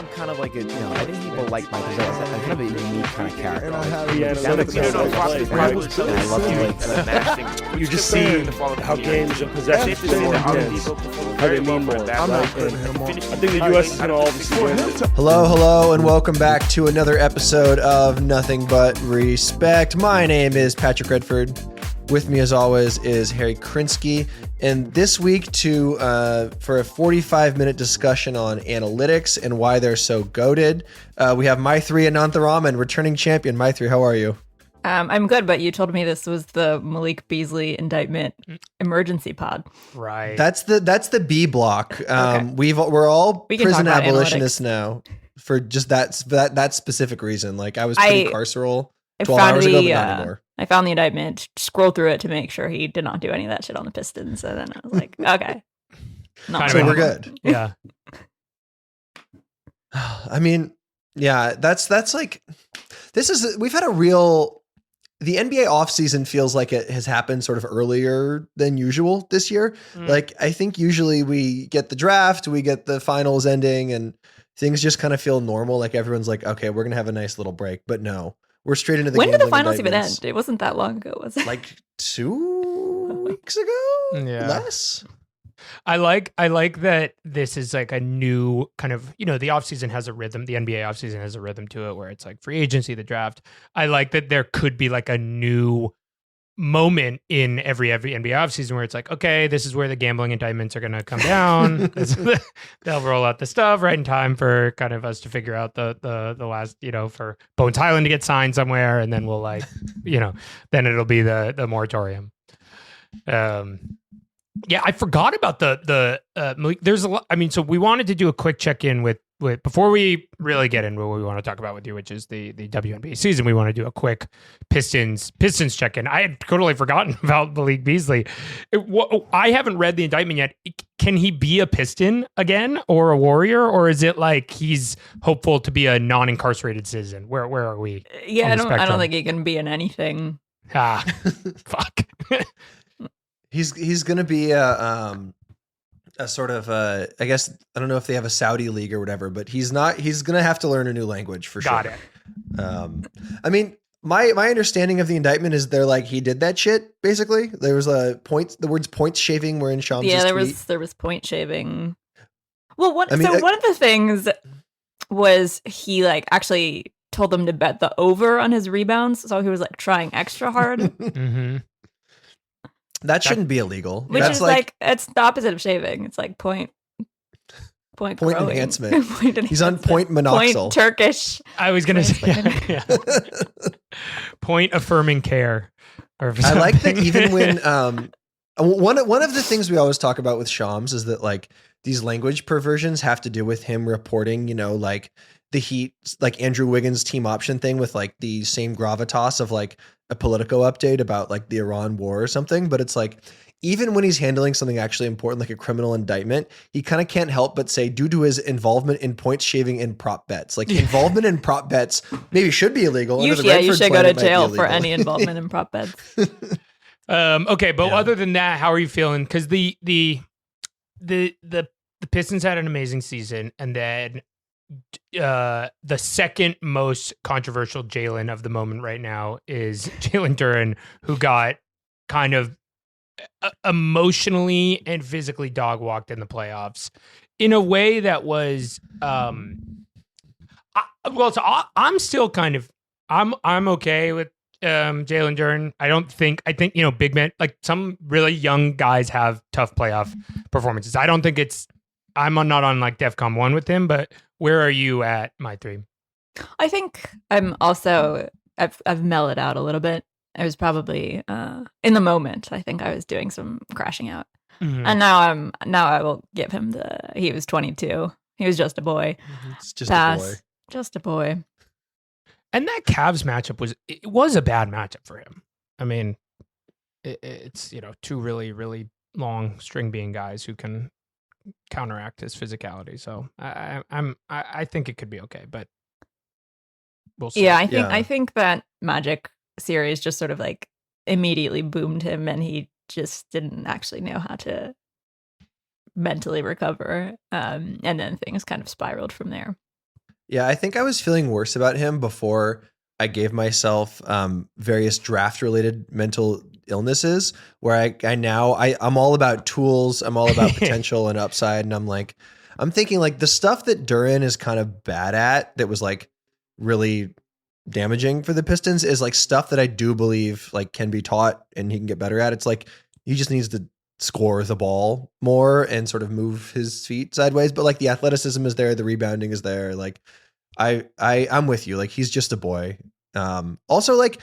I'm kind of like I think people like Maitreyi as a kind of a unique kind of character. And I have You just see how games and possessions are more intense, how they mean more. I'm not putting him on. I think the U.S. is going to obviously win this. Hello, and welcome back to another episode of Nothing But Respect. My name is Patrick Redford. With me, as always, is Harry Krinsky. And this week, for a 45-minute discussion on analytics and why they're so goated, we have Maitreyi Anantharaman, returning champion. Maitreyi, how are you? I'm good, but you told me this was the Malik Beasley indictment emergency pod. Right. That's the B block. Okay. We're all We can prison talk about abolitionists analytics now for just that specific reason. Like I was pretty carceral I 12 found hours ago, but not anymore. I found the indictment, scrolled through it to make sure he did not do any of that shit on the Pistons, and then I was like, okay. So we're good. Yeah. I mean, yeah, that's like, we've had the NBA offseason feels like it has happened sort of earlier than usual this year. Like, I think usually we get the draft, we get the finals ending, and things just kind of feel normal. Like everyone's like, okay, we're going to have a nice little break. But no, we're straight into the When did the gambling finals even indictments. end? It wasn't that long ago, was it? Like 2 weeks ago? Yeah. Less? I like that this is like a new kind of, the offseason has a rhythm. The NBA offseason has a rhythm to it where it's like free agency, the draft. I like that there could be like a new moment in every NBA offseason where it's like, okay, this is where the gambling indictments are going to come down. They'll roll out the stuff right in time for kind of us to figure out the last, for Bones Highland to get signed somewhere. And then we'll then it'll be the moratorium. Yeah, I forgot about the there's a lot. I mean, so we wanted to do a quick check-in with before we really get into what we want to talk about with you, which is the WNBA season. We want to do a quick Pistons check-in. I had totally forgotten about Malik Beasley. I haven't read the indictment yet. Can he be a Piston again or a Warrior, or is it like he's hopeful to be a non-incarcerated citizen? Where are we? Yeah, I don't think he can be in anything. Fuck. He's going to be a sort of I guess, I don't know if they have a Saudi league or whatever, but he's going to have to learn a new language for sure. Got it. I mean, my understanding of the indictment is they're like, he did that shit, basically. There was the words point shaving were in Shams' tweet. There was point shaving. Well, one of the things was he like actually told them to bet the over on his rebounds, so he was like trying extra hard. Mm-hmm. That shouldn't be illegal. Which is like it's the opposite of shaving. It's like point enhancement. Point He's on point monoxyl. Point Turkish. I was gonna say point affirming care. I like that even when one of the things we always talk about with Shams is that like these language perversions have to do with him reporting, like the Heat, like Andrew Wiggins' team option thing with like the same gravitas of like a Politico update about like the Iran war or something. But it's like, even when he's handling something actually important, like a criminal indictment, he kind of can't help but say, due to his involvement in points shaving and prop bets, like involvement in prop bets maybe should be illegal. You should go to jail for any involvement in prop bets. Okay. But other than that, how are you feeling? Cause the Pistons had an amazing season, and then the second most controversial Jalen of the moment right now is Jalen Duren, who got kind of emotionally and physically dog walked in the playoffs in a way that was I'm still kind of I'm okay with Jalen Duren. I think big men, like some really young guys, have tough playoff performances. I don't think I'm not on like DEFCON 1 with him, but where are you at, Maitreyi? I think I'm also I've mellowed out a little bit. I was probably in the moment. I think I was doing some crashing out, and now I will give him he was 22. He was just a boy. It's just a boy. Just a boy. And that Cavs matchup was a bad matchup for him. I mean, it's two really really long string being guys who can counteract his physicality. So I think it could be okay, but we'll see. Yeah, I think that Magic series just sort of like immediately boomed him, and he just didn't actually know how to mentally recover. And then things kind of spiraled from there. Yeah, I think I was feeling worse about him before I gave myself various draft related mental illnesses where I'm all about tools, I'm all about potential and upside. And I'm thinking like the stuff that Duran is kind of bad at that was like really damaging for the Pistons is like stuff that I do believe like can be taught and he can get better at. It's like he just needs to score the ball more and sort of move his feet sideways. But like the athleticism is there, the rebounding is there. Like I'm with you. Like he's just a boy. Also like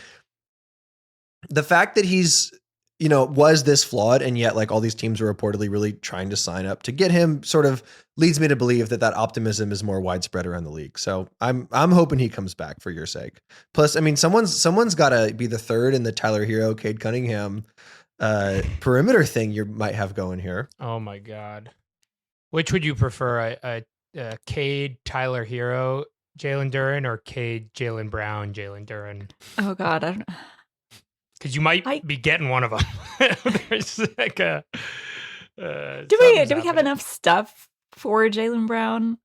the fact that he's, was this flawed and yet like all these teams are reportedly really trying to sign up to get him sort of leads me to believe that optimism is more widespread around the league. So I'm hoping he comes back for your sake. Plus, I mean, someone's got to be the third in the Tyler Hero, Cade Cunningham perimeter thing you might have going here. Oh my God. Which would you prefer? A Cade, Tyler Hero, Jalen Duran, or Cade, Jalen Brown, Jalen Duran? Oh God, I don't know. Because you might be getting one of them. There's like a. Do we have enough stuff for Jalen Brown?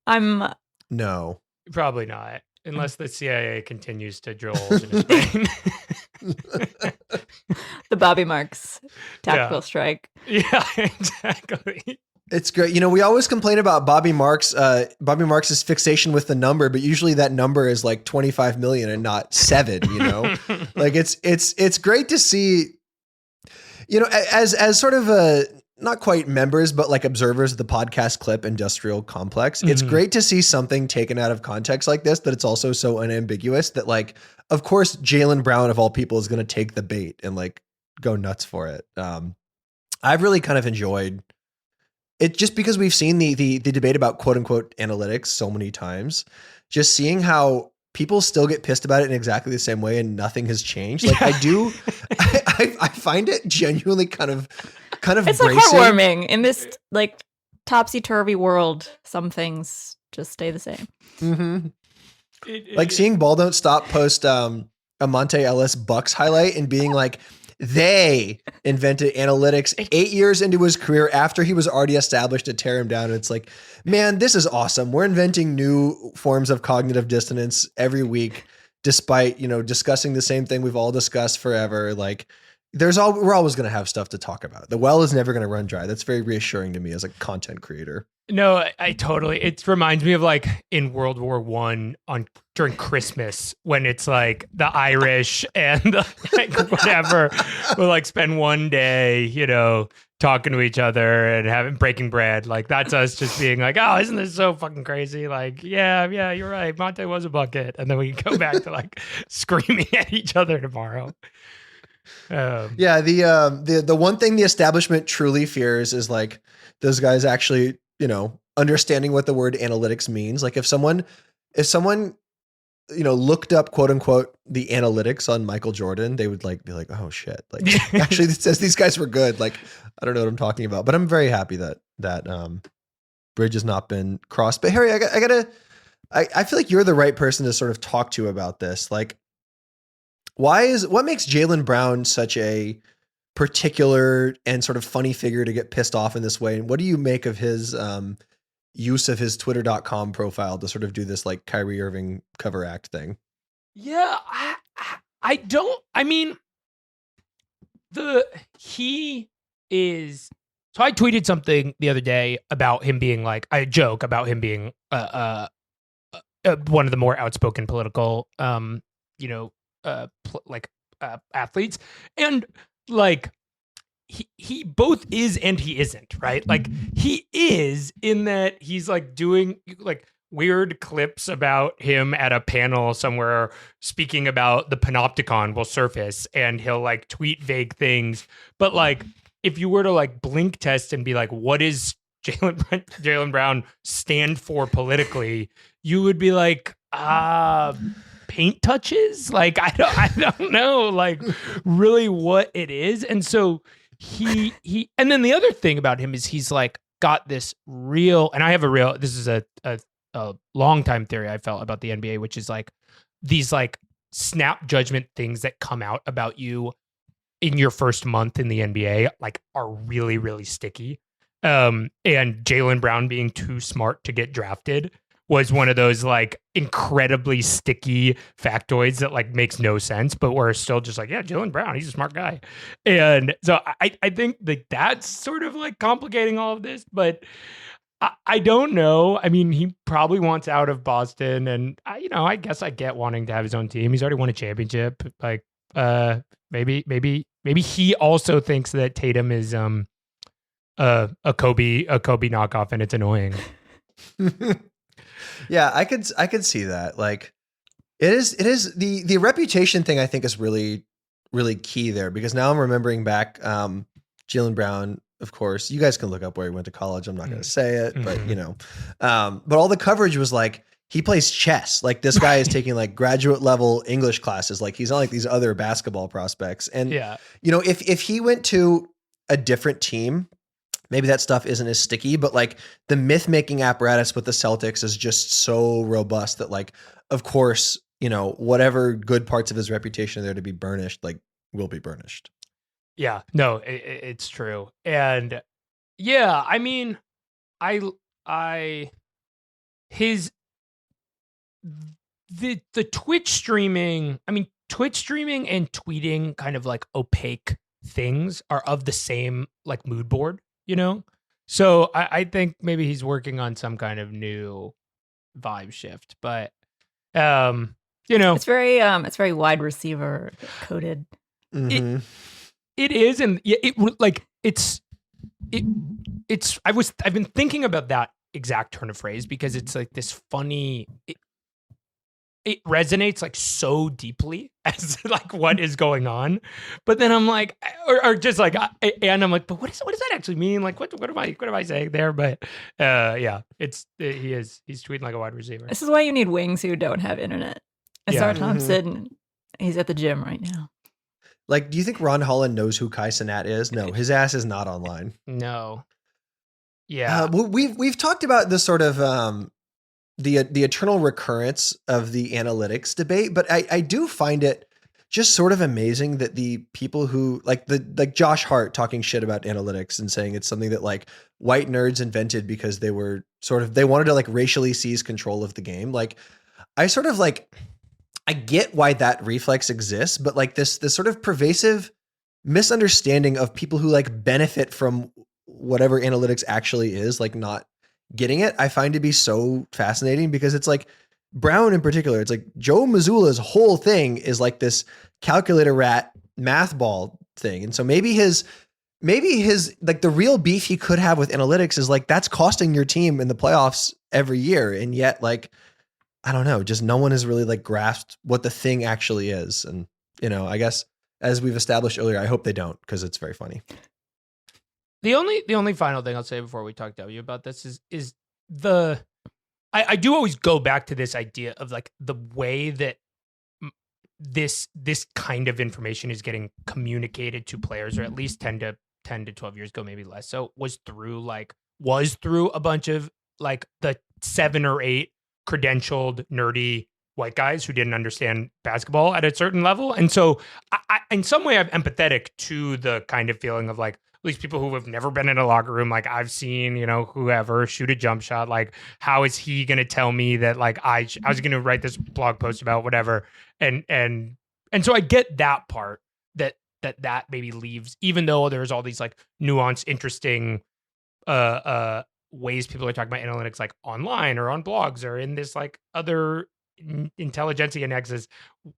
No, probably not, unless the CIA continues to drill holes in his brain. The Bobby Marks tactical strike. Yeah, exactly. It's great. We always complain about Bobby Marks's fixation with the number, but usually that number is like 25 million and not 7, Like it's great to see, as sort of not quite members, but like observers of the podcast Clip Industrial Complex. It's great to see something taken out of context like this, that it's also so unambiguous that like, of course, Jalen Brown of all people is going to take the bait and like go nuts for it. I've really kind of enjoyed it just because we've seen the debate about quote unquote analytics so many times, just seeing how people still get pissed about it in exactly the same way and nothing has changed. Like I find it genuinely kind of it's bracing. Like heartwarming in this like topsy-turvy world. Some things just stay the same. Mm-hmm. Like seeing Ball Don't Stop post a Monte Ellis Bucks highlight and being like, they invented analytics 8 years into his career after he was already established to tear him down. And it's like, man, this is awesome. We're inventing new forms of cognitive dissonance every week, despite, discussing the same thing we've all discussed forever. Like we're always going to have stuff to talk about. The well is never going to run dry. That's very reassuring to me as a content creator. No, I totally. It reminds me of like in World War I during Christmas when it's like the Irish and like whatever will like spend one day, talking to each other and breaking bread. Like that's us just being like, oh, isn't this so fucking crazy? Like, yeah, you're right. Monte was a bucket, and then we can go back to like screaming at each other tomorrow. Yeah, the one thing the establishment truly fears is like those guys actually, understanding what the word analytics means. Like if someone, looked up quote unquote the analytics on Michael Jordan, they would like be like, oh shit. Like actually it says these guys were good. Like, I don't know what I'm talking about, but I'm very happy that bridge has not been crossed. But Harry, I feel like you're the right person to sort of talk to about this. Like, what makes Jalen Brown such a particular and sort of funny figure to get pissed off in this way? And what do you make of his use of his twitter.com profile to sort of do this like Kyrie Irving cover act thing? Yeah, I don't, I mean, he is, so I tweeted something the other day about him being like, I joke about him being one of the more outspoken political, athletes. And like, he both is and he isn't, right? Like he is in that he's like doing like weird clips about him at a panel somewhere speaking about the panopticon will surface, and he'll like tweet vague things. But like, if you were to like blink test and be like, what is Jalen Brown stand for politically, you would be like, paint touches. Like, I don't know, like really what it is. And so he, and then the other thing about him is he's like got this real, and I have this is a long time theory I felt about the NBA, which is like these like snap judgment things that come out about you in your first month in the NBA, like are really, really sticky. And Jalen Brown being too smart to get drafted was one of those like incredibly sticky factoids that like makes no sense, but we're still just like, yeah, Jaylen Brown, he's a smart guy. And so I think that that's sort of like complicating all of this, but I don't know. I mean, he probably wants out of Boston, and I guess I get wanting to have his own team. He's already won a championship. Like, maybe he also thinks that Tatum is a Kobe knockoff, and it's annoying. Yeah, I could see that. Like, it is the reputation thing. I think is really, really key there, because now I'm remembering back. Jaylen Brown, of course, you guys can look up where he went to college. I'm not going to say it, but but all the coverage was like, he plays chess. Like, this guy is taking like graduate level English classes. Like, he's not like these other basketball prospects. And if he went to a different team, maybe that stuff isn't as sticky, but like the myth making apparatus with the Celtics is just so robust that, like, of course, whatever good parts of his reputation are there to be burnished, like, will be burnished. Yeah, no, it's true. And yeah, I mean, the Twitch streaming, Twitch streaming and tweeting kind of like opaque things are of the same like mood board, So I think maybe he's working on some kind of new vibe shift, but it's very wide receiver coded. Mm-hmm. It is, and I've been thinking about that exact turn of phrase, because it's like this funny. It resonates like so deeply as like what is going on, but then I'm like, or just like, and I'm like, but what does that actually mean? Like, what am I saying there? But he's tweeting like a wide receiver. This is why you need wings who don't have internet. Asar Thompson, he's at the gym right now. Like, do you think Ron Holland knows who Kai Cenat is? No, his ass is not online. No. Yeah. We've talked about this sort of the eternal recurrence of the analytics debate, but I do find it just sort of amazing that the people who like Josh Hart talking shit about analytics and saying it's something that like white nerds invented because they wanted to like racially seize control of the game. Like, I get why that reflex exists, but like this sort of pervasive misunderstanding of people who like benefit from whatever analytics actually is, like not getting it, I find to be so fascinating, because it's like Brown in particular. It's like Joe Mazzulla's whole thing is like this calculator rat math ball thing. And so maybe his like the real beef he could have with analytics is like, that's costing your team in the playoffs every year. And yet, like, I don't know, just no one has really like grasped what the thing actually is. And, I guess as we've established earlier, I hope they don't, because it's very funny. The only final thing I'll say before we talk W about this is I do always go back to this idea of like the way that this kind of information is getting communicated to players, or at least 10 to 12 years ago, maybe less so, was through a bunch of like the 7 or 8 credentialed, nerdy white guys who didn't understand basketball at a certain level. And so I in some way, I'm empathetic to the kind of feeling of like, at least people who have never been in a locker room, like I've seen, whoever shoot a jump shot. Like, how is he going to tell me that like I was going to write this blog post about whatever? And so I get that part that maybe leaves, even though there's all these like nuanced, interesting ways people are talking about analytics, like online or on blogs or in this like other intelligentsia nexus.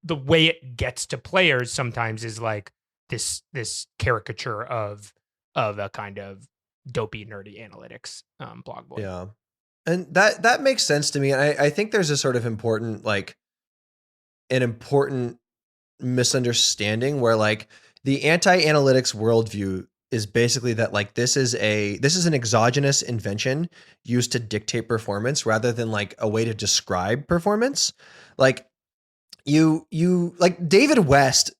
The way it gets to players sometimes is like this caricature of a kind of dopey, nerdy analytics blog boy. Yeah. And that makes sense to me. And I think there's a sort of important misunderstanding where like the anti-analytics worldview is basically that like this is an exogenous invention used to dictate performance rather than like a way to describe performance. Like you like David West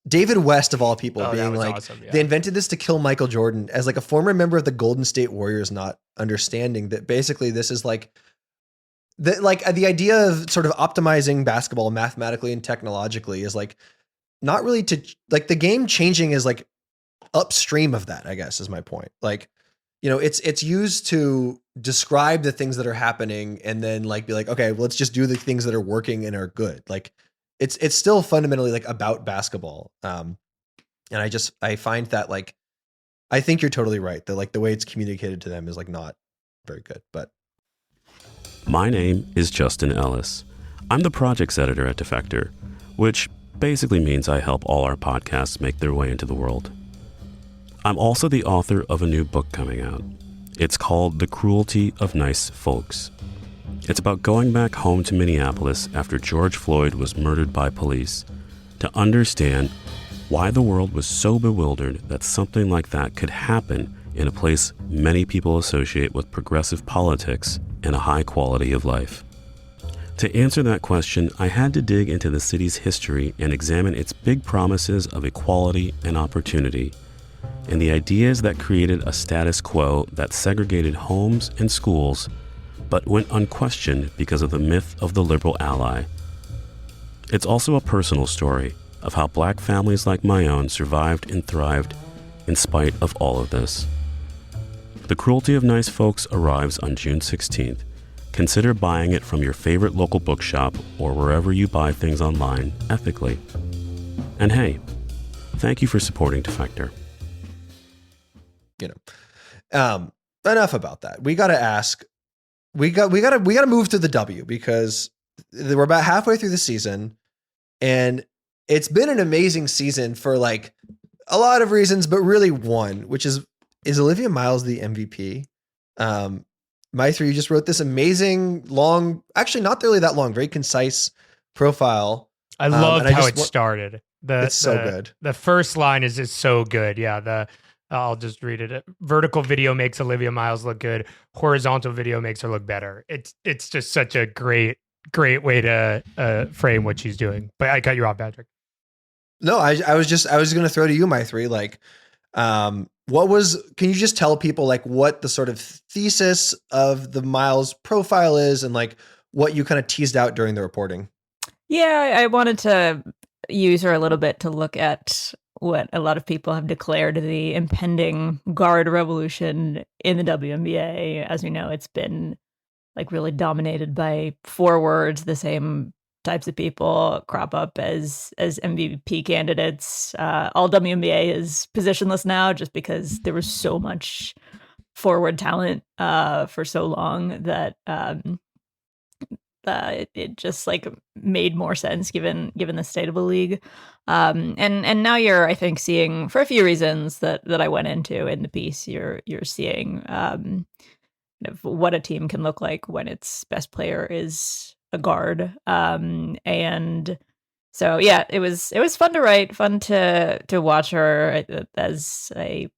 of all people being like, awesome, yeah. They invented this to kill Michael Jordan, as like a former member of the Golden State Warriors, not understanding that basically this is like the idea of sort of optimizing basketball mathematically and technologically is like not really to like the game changing is like upstream of that, I guess is my point. Like, it's used to describe the things that are happening and then like be like, okay, well, let's just do the things that are working and are good. Like it's still fundamentally like about basketball. And I find that like, I think you're totally right that like the way it's communicated to them is like not very good, but. My name is Justin Ellis. I'm the projects editor at Defector, which basically means I help all our podcasts make their way into the world. I'm also the author of a new book coming out. It's called The Cruelty of Nice Folks. It's about going back home to Minneapolis after George Floyd was murdered by police to understand why the world was so bewildered that something like that could happen in a place many people associate with progressive politics and a high quality of life. To answer that question, I had to dig into the city's history and examine its big promises of equality and opportunity, and the ideas that created a status quo that segregated homes and schools, but went unquestioned because of the myth of the liberal ally. It's also a personal story of how Black families like my own survived and thrived in spite of all of this. The Cruelty of Nice Folks arrives on June 16th. Consider buying it from your favorite local bookshop or wherever you buy things online ethically. And hey, thank you for supporting Defector. Enough about that. We got to ask. We got to move to the W because we're about halfway through the season, and it's been an amazing season for like a lot of reasons, but really one, which is Olivia Miles the MVP? Maitreyi, you just wrote this amazing, long, actually not really that long, very concise profile. I loved how it started. It's so good. The first line is just so good. Yeah, I'll just read it. Vertical video makes Olivia Miles look good. Horizontal video makes her look better. It's just such a great way to frame what she's doing. But I cut you off, Patrick. No, I was going to throw to you, Maitreyi, like, can you just tell people like what the sort of thesis of the Miles profile is and like what you kind of teased out during the reporting? Yeah, I wanted to use her a little bit to look at what a lot of people have declared the impending guard revolution in the WNBA. As we know, it's been like really dominated by forwards. The same types of people crop up as MVP candidates. All WNBA is positionless now just because there was so much forward talent for so long that it just like made more sense given the state of the league. And now you're, I think, seeing, for a few reasons that I went into in the piece, you're seeing what a team can look like when its best player is a guard. And so yeah, it was fun to write, fun to watch her, as I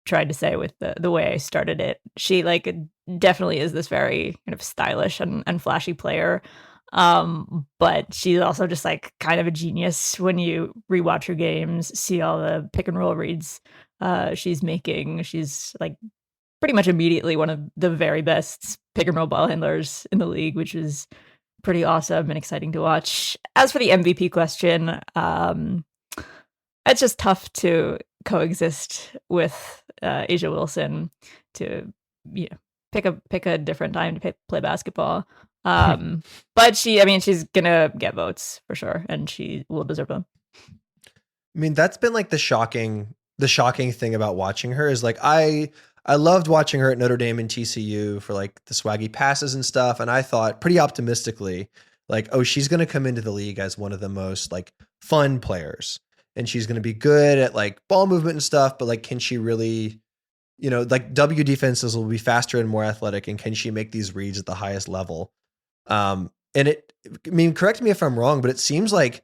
tried to say with the way I started it. She like definitely is this very kind of stylish and flashy player. But she's also just like kind of a genius when you rewatch her games, see all the pick and roll reads she's making. She's like pretty much immediately one of the very best pick and roll ball handlers in the league, which is pretty awesome and exciting to watch. As for the MVP question, it's just tough to coexist with Asia Wilson to pick a different time to play basketball. But she's gonna get votes for sure, and she will deserve them. I mean, that's been like the shocking thing about watching her is like I loved watching her at Notre Dame and TCU for like the swaggy passes and stuff. And I thought pretty optimistically, like, oh, she's going to come into the league as one of the most like fun players and she's going to be good at like ball movement and stuff. But like, can she really, like W defenses will be faster and more athletic. And can she make these reads at the highest level? Correct me if I'm wrong, but it seems like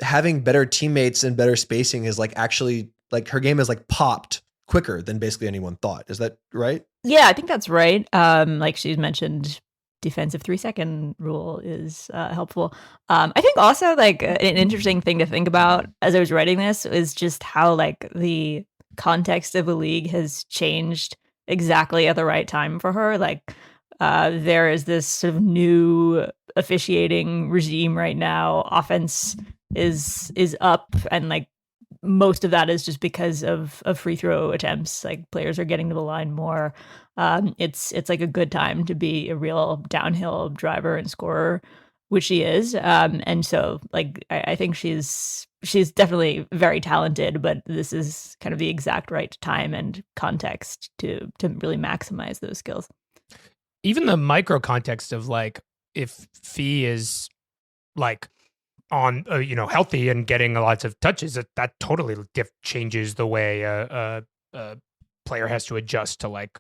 having better teammates and better spacing is like actually like her game is like popped quicker than basically anyone thought. Is that right? Yeah, I think that's right. Like she's mentioned, defensive 3-second rule is helpful. I think also like an interesting thing to think about as I was writing this is just how like the context of the league has changed exactly at the right time for her. Like there is this sort of new officiating regime right now. Offense is up and like most of that is just because of free throw attempts. Like players are getting to the line more. It's like a good time to be a real downhill driver and scorer, which she is. And so like I think she's definitely very talented, but this is kind of the exact right time and context to really maximize those skills. Even the micro context of like if Fee is like on healthy and getting lots of touches, that totally changes the way a player has to adjust to like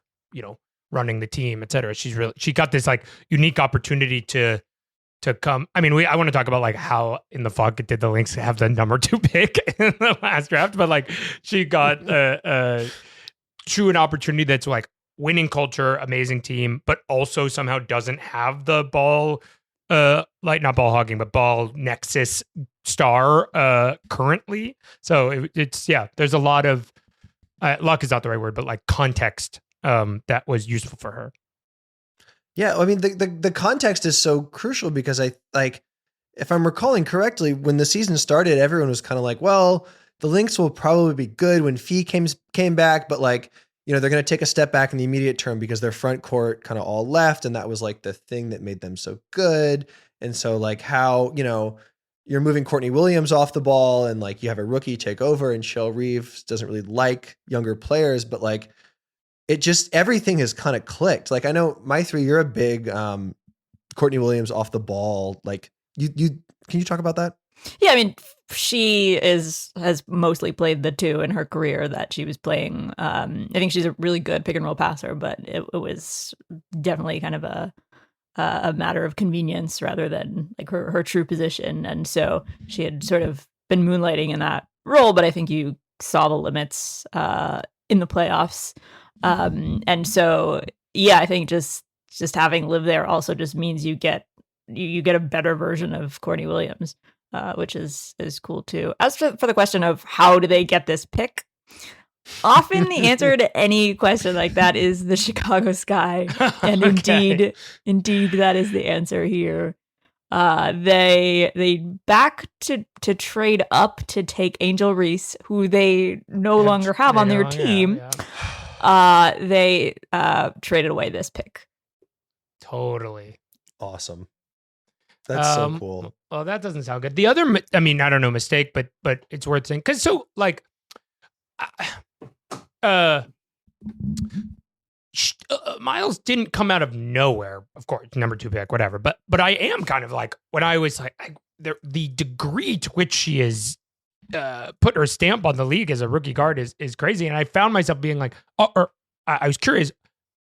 running the team, etc. She got this like unique opportunity to come. I mean, I want to talk about like how in the fuck did the Lynx have the number 2 pick in the last draft, but like she got an opportunity that's like winning culture, amazing team, but also somehow doesn't have the ball like not ball hogging, but ball nexus star currently. So it's there's a lot of luck is not the right word, but like context that was useful for her. Yeah, I mean the context is so crucial because I like, if I'm recalling correctly, when the season started, everyone was kind of like, well, the Lynx will probably be good when Fee came back, but like, they're going to take a step back in the immediate term because their front court kind of all left. And that was like the thing that made them so good. And so like how, you're moving Courtney Williams off the ball and like you have a rookie take over, and Shell Reeves doesn't really like younger players, but like it just, everything has kind of clicked. Like I know Maitreyi, you're a big Courtney Williams off the ball. Like you can you talk about that? Yeah, I mean, she has mostly played the 2 in her career that she was playing. I think she's a really good pick and roll passer, but it was definitely kind of a matter of convenience rather than like her true position. And so she had sort of been moonlighting in that role, but I think you saw the limits in the playoffs. And so, yeah, I think just having lived there also just means you get a better version of Courtney Williams. Which is cool too. As for the question of how do they get this pick, often the answer to any question like that is the Chicago Sky, and indeed that is the answer here. They back to trade up to take Angel Reese, who they no longer have on their team. They traded away this pick. Totally awesome. That's so cool. Well, that doesn't sound good. The other, I mean, I don't know, mistake, but it's worth saying because so like, Miles didn't come out of nowhere. Of course, number 2 pick, whatever. But I am kind of like when I was like the degree to which she is put her stamp on the league as a rookie guard is crazy, and I found myself being like, I was curious.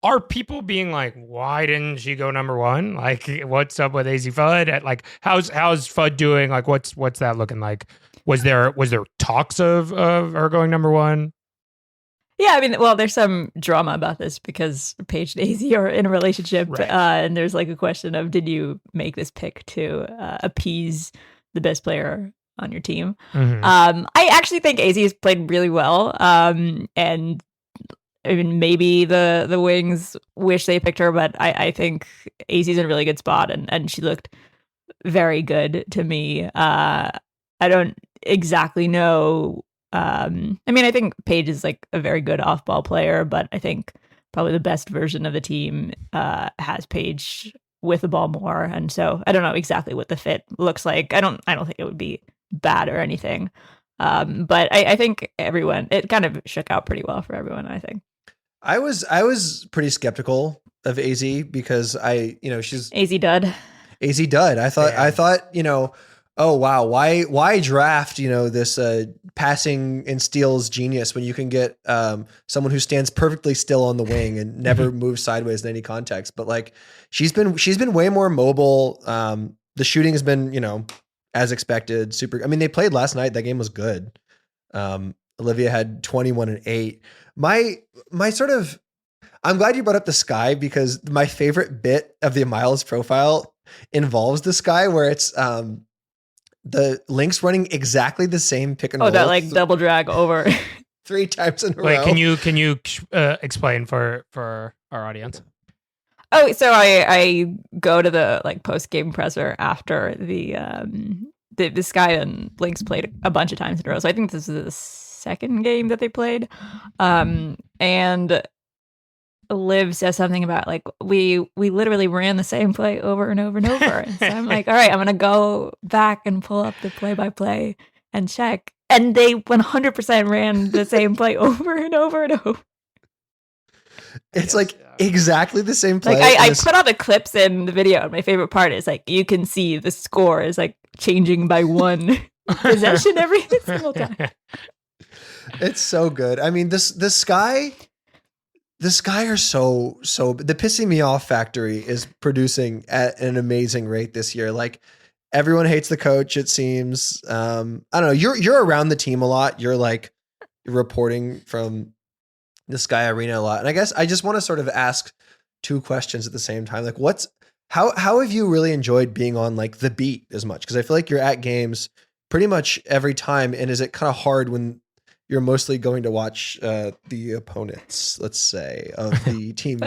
Are people being like, why didn't she go number 1? Like, what's up with AZ Fudd? Like, how's Fudd doing? Like, what's that looking like? Was there talks of her going number 1? Yeah, I mean, well, there's some drama about this because Paige and AZ are in a relationship, right. And there's like a question of, did you make this pick to appease the best player on your team? Mm-hmm. I actually think AZ has played really well, and I mean, maybe the Wings wish they picked her, but I think AZ's in a really good spot, and she looked very good to me. I don't exactly know. I mean, I think Paige is like a very good off-ball player, but I think probably the best version of the team has Paige with the ball more, and so I don't know exactly what the fit looks like. I don't think it would be bad or anything, but I think it kind of shook out pretty well for everyone. I think. I was pretty skeptical of AZ because she's AZ dud. AZ dud. I thought, oh wow, why draft, this passing and steals genius when you can get someone who stands perfectly still on the wing and never moves sideways in any context. But like she's been way more mobile. The shooting has been, as expected, super. I mean, they played last night. That game was good. Olivia had 21 and 8. My sort of, I'm glad you brought up the Sky because my favorite bit of the Miles profile involves the Sky, where it's the Lynx running exactly the same pick and roll. Oh, that like double drag over 3 times in a row. Wait, can you explain for our audience? Oh, so I go to the like post game presser after the this guy and Blinks played a bunch of times in a row. So I think this is the second game that they played. And Liv says something about like we literally ran the same play over and over and over. And so I'm like, all right, I'm gonna go back and pull up the play-by-play and check. And they 100% ran the same play over and over and over. It's like exactly the same play. Like I put all the clips in the video. And my favorite part is like you can see the score is like changing by one possession every single time. It's so good. I mean, the Sky are so the pissing me off factory is producing at an amazing rate this year. Like everyone hates the coach, it seems. I don't know. You're around the team a lot. You're like reporting from the Sky Arena a lot. And I guess I just want to sort of ask two questions at the same time. Like how have you really enjoyed being on like the beat as much? Because I feel like you're at games pretty much every time. And is it kind of hard when you're mostly going to watch the opponents, let's say, of the team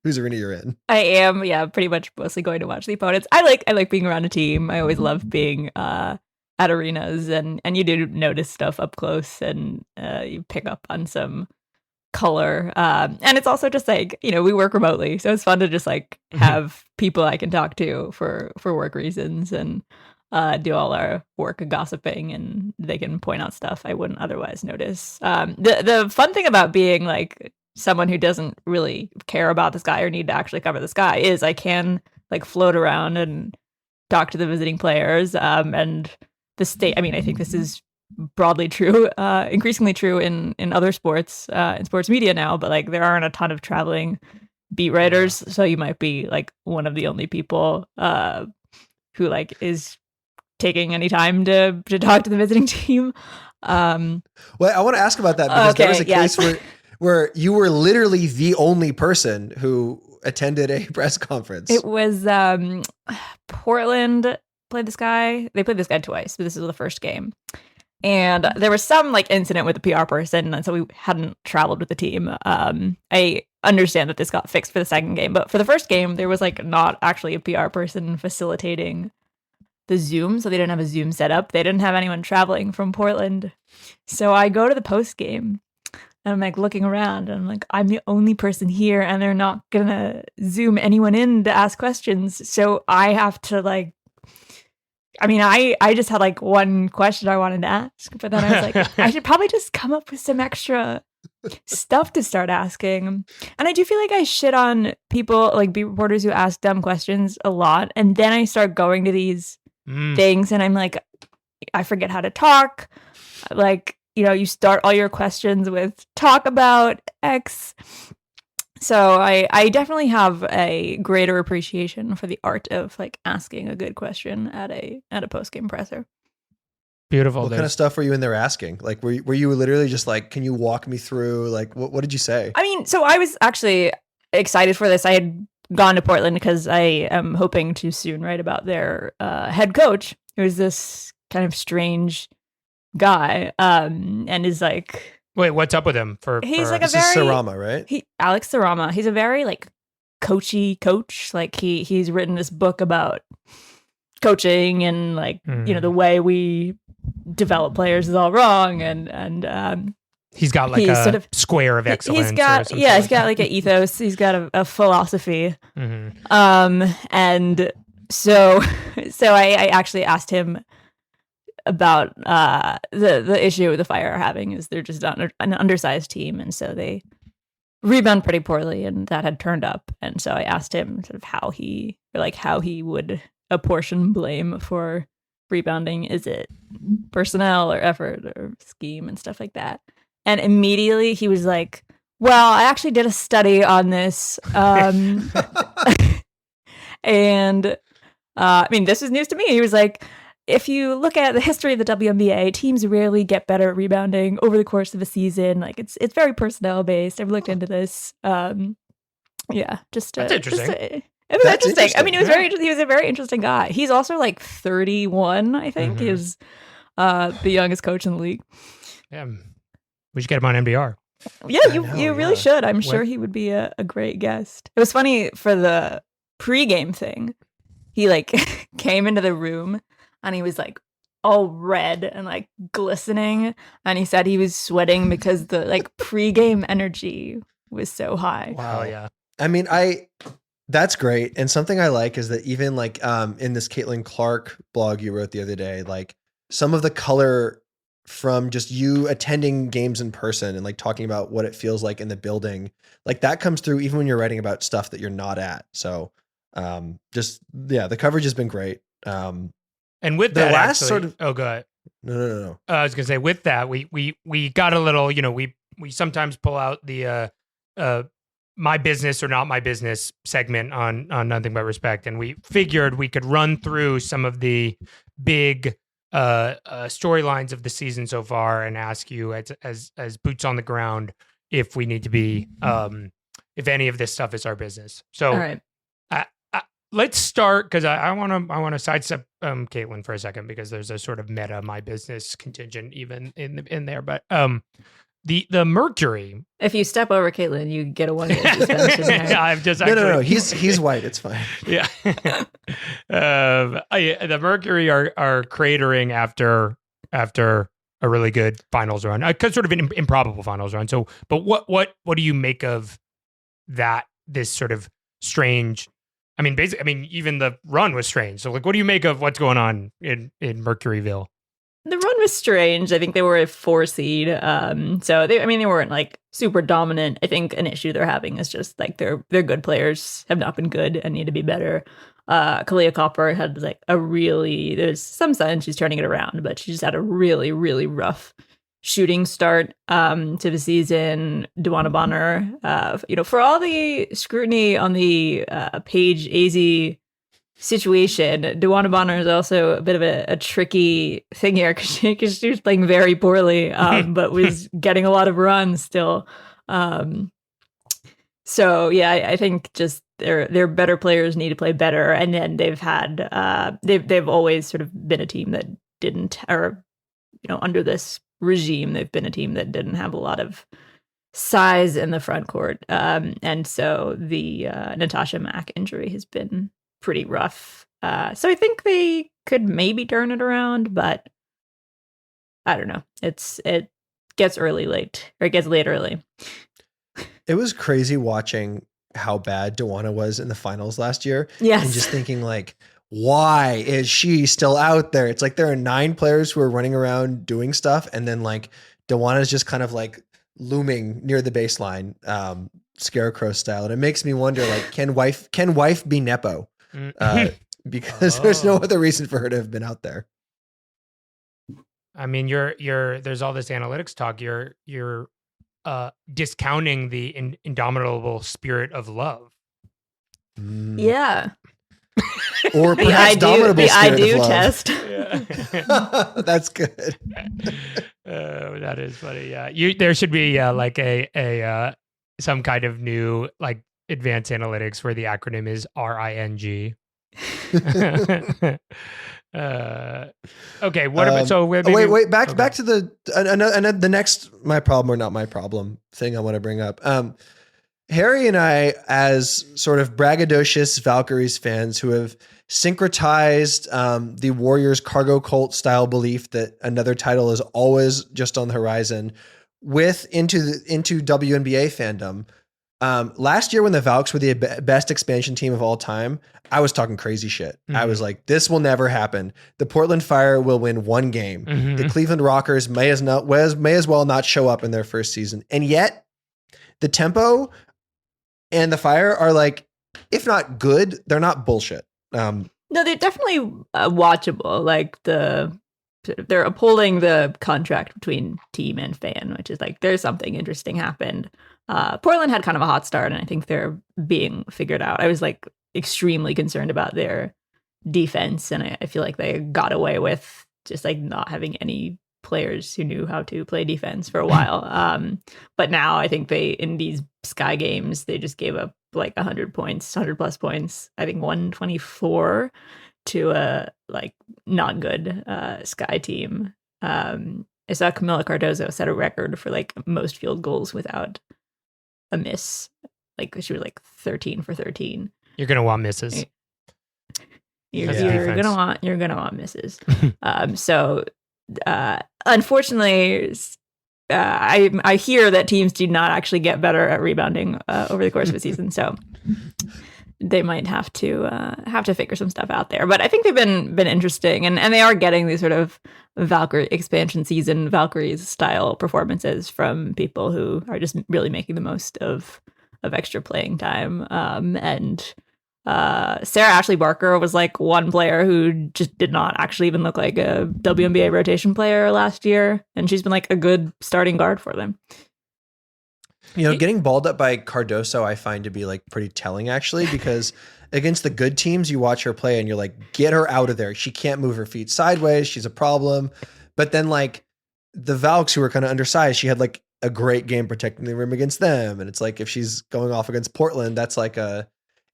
whose arena you're in? I am, pretty much mostly going to watch the opponents. I like being around a team. I always love being at arenas, and you do notice stuff up close, and you pick up on some color. And it's also just like, we work remotely, so it's fun to just like have people I can talk to for work reasons, and do all our work and gossiping, and they can point out stuff I wouldn't otherwise notice. The fun thing about being like someone who doesn't really care about the Sky or need to actually cover the Sky is I can like float around and talk to the visiting players, and the state. I mean, I think this is broadly true, increasingly true in other sports, in sports media now, but like there aren't a ton of traveling beat writers, so you might be like one of the only people who like is taking any time to talk to the visiting team. Well, I want to ask about that because there was a case where you were literally the only person who attended a press conference. It was Portland played this guy. They played this guy twice, but this is the first game. And there was some like incident with the PR person, and so we hadn't traveled with the team. I understand that this got fixed for the second game, but for the first game, there was like not actually a PR person facilitating the Zoom, so they didn't have a Zoom set up. They didn't have anyone traveling from Portland. So I go to the post game and I'm like looking around and I'm like, I'm the only person here and they're not gonna Zoom anyone in to ask questions. So I have to like, I mean, I just had like one question I wanted to ask, but then I was like, I should probably just come up with some extra stuff to start asking. And I do feel like I shit on people, like beat reporters who ask dumb questions a lot. And then I start going to these things and I'm like, I forget how to talk. Like, you start all your questions with talk about X. So I definitely have a greater appreciation for the art of like asking a good question at a post-game presser. Beautiful. What kind of stuff were you in there asking? Like, were you literally just like, can you walk me through? Like, what did you say? I mean, so I was actually excited for this. I had gone to Portland because I am hoping to soon write about their head coach, who's this kind of strange guy, and is like, wait, what's up with him? He's like this is Sarama, right? Alex Sarama. He's a very like coachy coach. Like he's written this book about coaching and like the way we develop players is all wrong, and he's got like a sort of square of excellence. He's got like an ethos. He's got a philosophy. And so I actually asked him about the issue the Fire are having is they're just an undersized team, and so they rebound pretty poorly, and that had turned up. And so I asked him sort of how he would apportion blame for rebounding. Is it personnel or effort or scheme and stuff like that? And immediately he was like, well, I actually did a study on this. And I mean, this is news to me. He was like, if you look at the history of the WNBA, teams rarely get better at rebounding over the course of a season. Like it's very personnel based. I've looked into this. That's interesting. It was interesting. I mean, he was a very interesting guy. He's also like 31, I think. He's the youngest coach in the league. Yeah. We should get him on MDR. Yeah, you really should. I'm sure he would be a great guest. It was funny for the pregame thing. He like came into the room and he was like all red and like glistening, and he said he was sweating because the like pregame energy was so high. Wow. yeah. I mean, that's great. And something I like is that even like in this Caitlin Clark blog you wrote the other day, like some of the color from just you attending games in person and like talking about what it feels like in the building, like that comes through even when you're writing about stuff that you're not at. So the coverage has been great. And with the that, last actually, sort of oh, go ahead. No. I was gonna say, with that, we got a little, we sometimes pull out the my business or not my business segment on Nothing But Respect, and we figured we could run through some of the big storylines of the season so far and ask you as boots on the ground if we need to be if any of this stuff is our business. So All right. let's start, because I want to sidestep Caitlin for a second, because there's a sort of meta my business contingent even in there. But the Mercury. If you step over Caitlin, you get a 1 game suspension. I've just no. He's white. It's fine. Yeah. The Mercury are cratering after a really good finals run, sort of an improbable finals run. So, but what do you make of that? This sort of strange. I mean, even the run was strange. So, like, what do you make of what's going on in Mercuryville? The run was strange. I think they were a 4 seed. So they weren't like super dominant. I think an issue they're having is just like their good players have not been good and need to be better. Kalia Copper had like there's some signs she's turning it around, but she just had a really, really rough shooting start to the season. Duana Bonner, for all the scrutiny on the Paige AZ situation, Duana Bonner is also a bit of a tricky thing here because she was playing very poorly, but was getting a lot of runs still. So yeah, I think just their better players need to play better, and then they've had they've always sort of been a team that didn't, or under this regime, they've been a team that didn't have a lot of size in the front court, and so the Natasha Mack injury has been pretty rough. So I think they could maybe turn it around, but I don't know. It gets late early. It was crazy watching how bad Duana was in the finals last year. Yes. And just thinking like, why is she still out there? It's like there are 9 players who are running around doing stuff, and then like Duana's just kind of like looming near the baseline, scarecrow style. And it makes me wonder, like, can wife be Nepo? Because there's no other reason for her to have been out there. I mean, there's all this analytics talk. You're discounting the indomitable spirit of love. Yeah. Or perhaps dominable spirit of love. test. Yeah. That's good. That is funny. Yeah, there should be like a some kind of new like advanced analytics where the acronym is RING. Okay, what about wait back to the next my problem or not my problem thing I want to bring up. Harry and I, as sort of braggadocious Valkyries fans who have syncretized the Warriors cargo cult style belief that another title is always just on the horizon with into WNBA fandom. Last year when the Valks were the best expansion team of all time, I was talking crazy shit. Mm-hmm. I was like, this will never happen. The Portland Fire will win 1 game. Mm-hmm. The Cleveland Rockers may as well not show up in their first season. And yet the Tempo and the Fire are like, if not good, they're not bullshit. No, they're definitely watchable. Like they're upholding the contract between team and fan, which is like, there's something interesting happened. Portland had kind of a hot start, and I think they're being figured out. I was like extremely concerned about their defense, and I feel like they got away with just like not having any players who knew how to play defense for a while. But now I think in these Sky games, they just gave up like 100 plus points. I think 124 to a like not good Sky team. I saw Camila Cardozo set a record for like most field goals without a miss. Like she was like 13 for 13. You're gonna want misses. You're defense. gonna want misses. Unfortunately, I hear that teams do not actually get better at rebounding over the course of a season, so they might have to figure some stuff out there. But I think they've been interesting, and they are getting these sort of Valkyrie expansion season Valkyries style performances from people who are just really making the most of extra playing time. And Sarah Ashley Barker was like one player who just did not actually even look like a WNBA rotation player last year, and she's been like a good starting guard for them. Getting balled up by Cardoso, I find to be like pretty telling actually, because against the good teams, you watch her play and you're like, get her out of there. She can't move her feet sideways. She's a problem. But then like the Valks, who were kind of undersized, she had like a great game protecting the rim against them. And it's like, if she's going off against Portland, that's like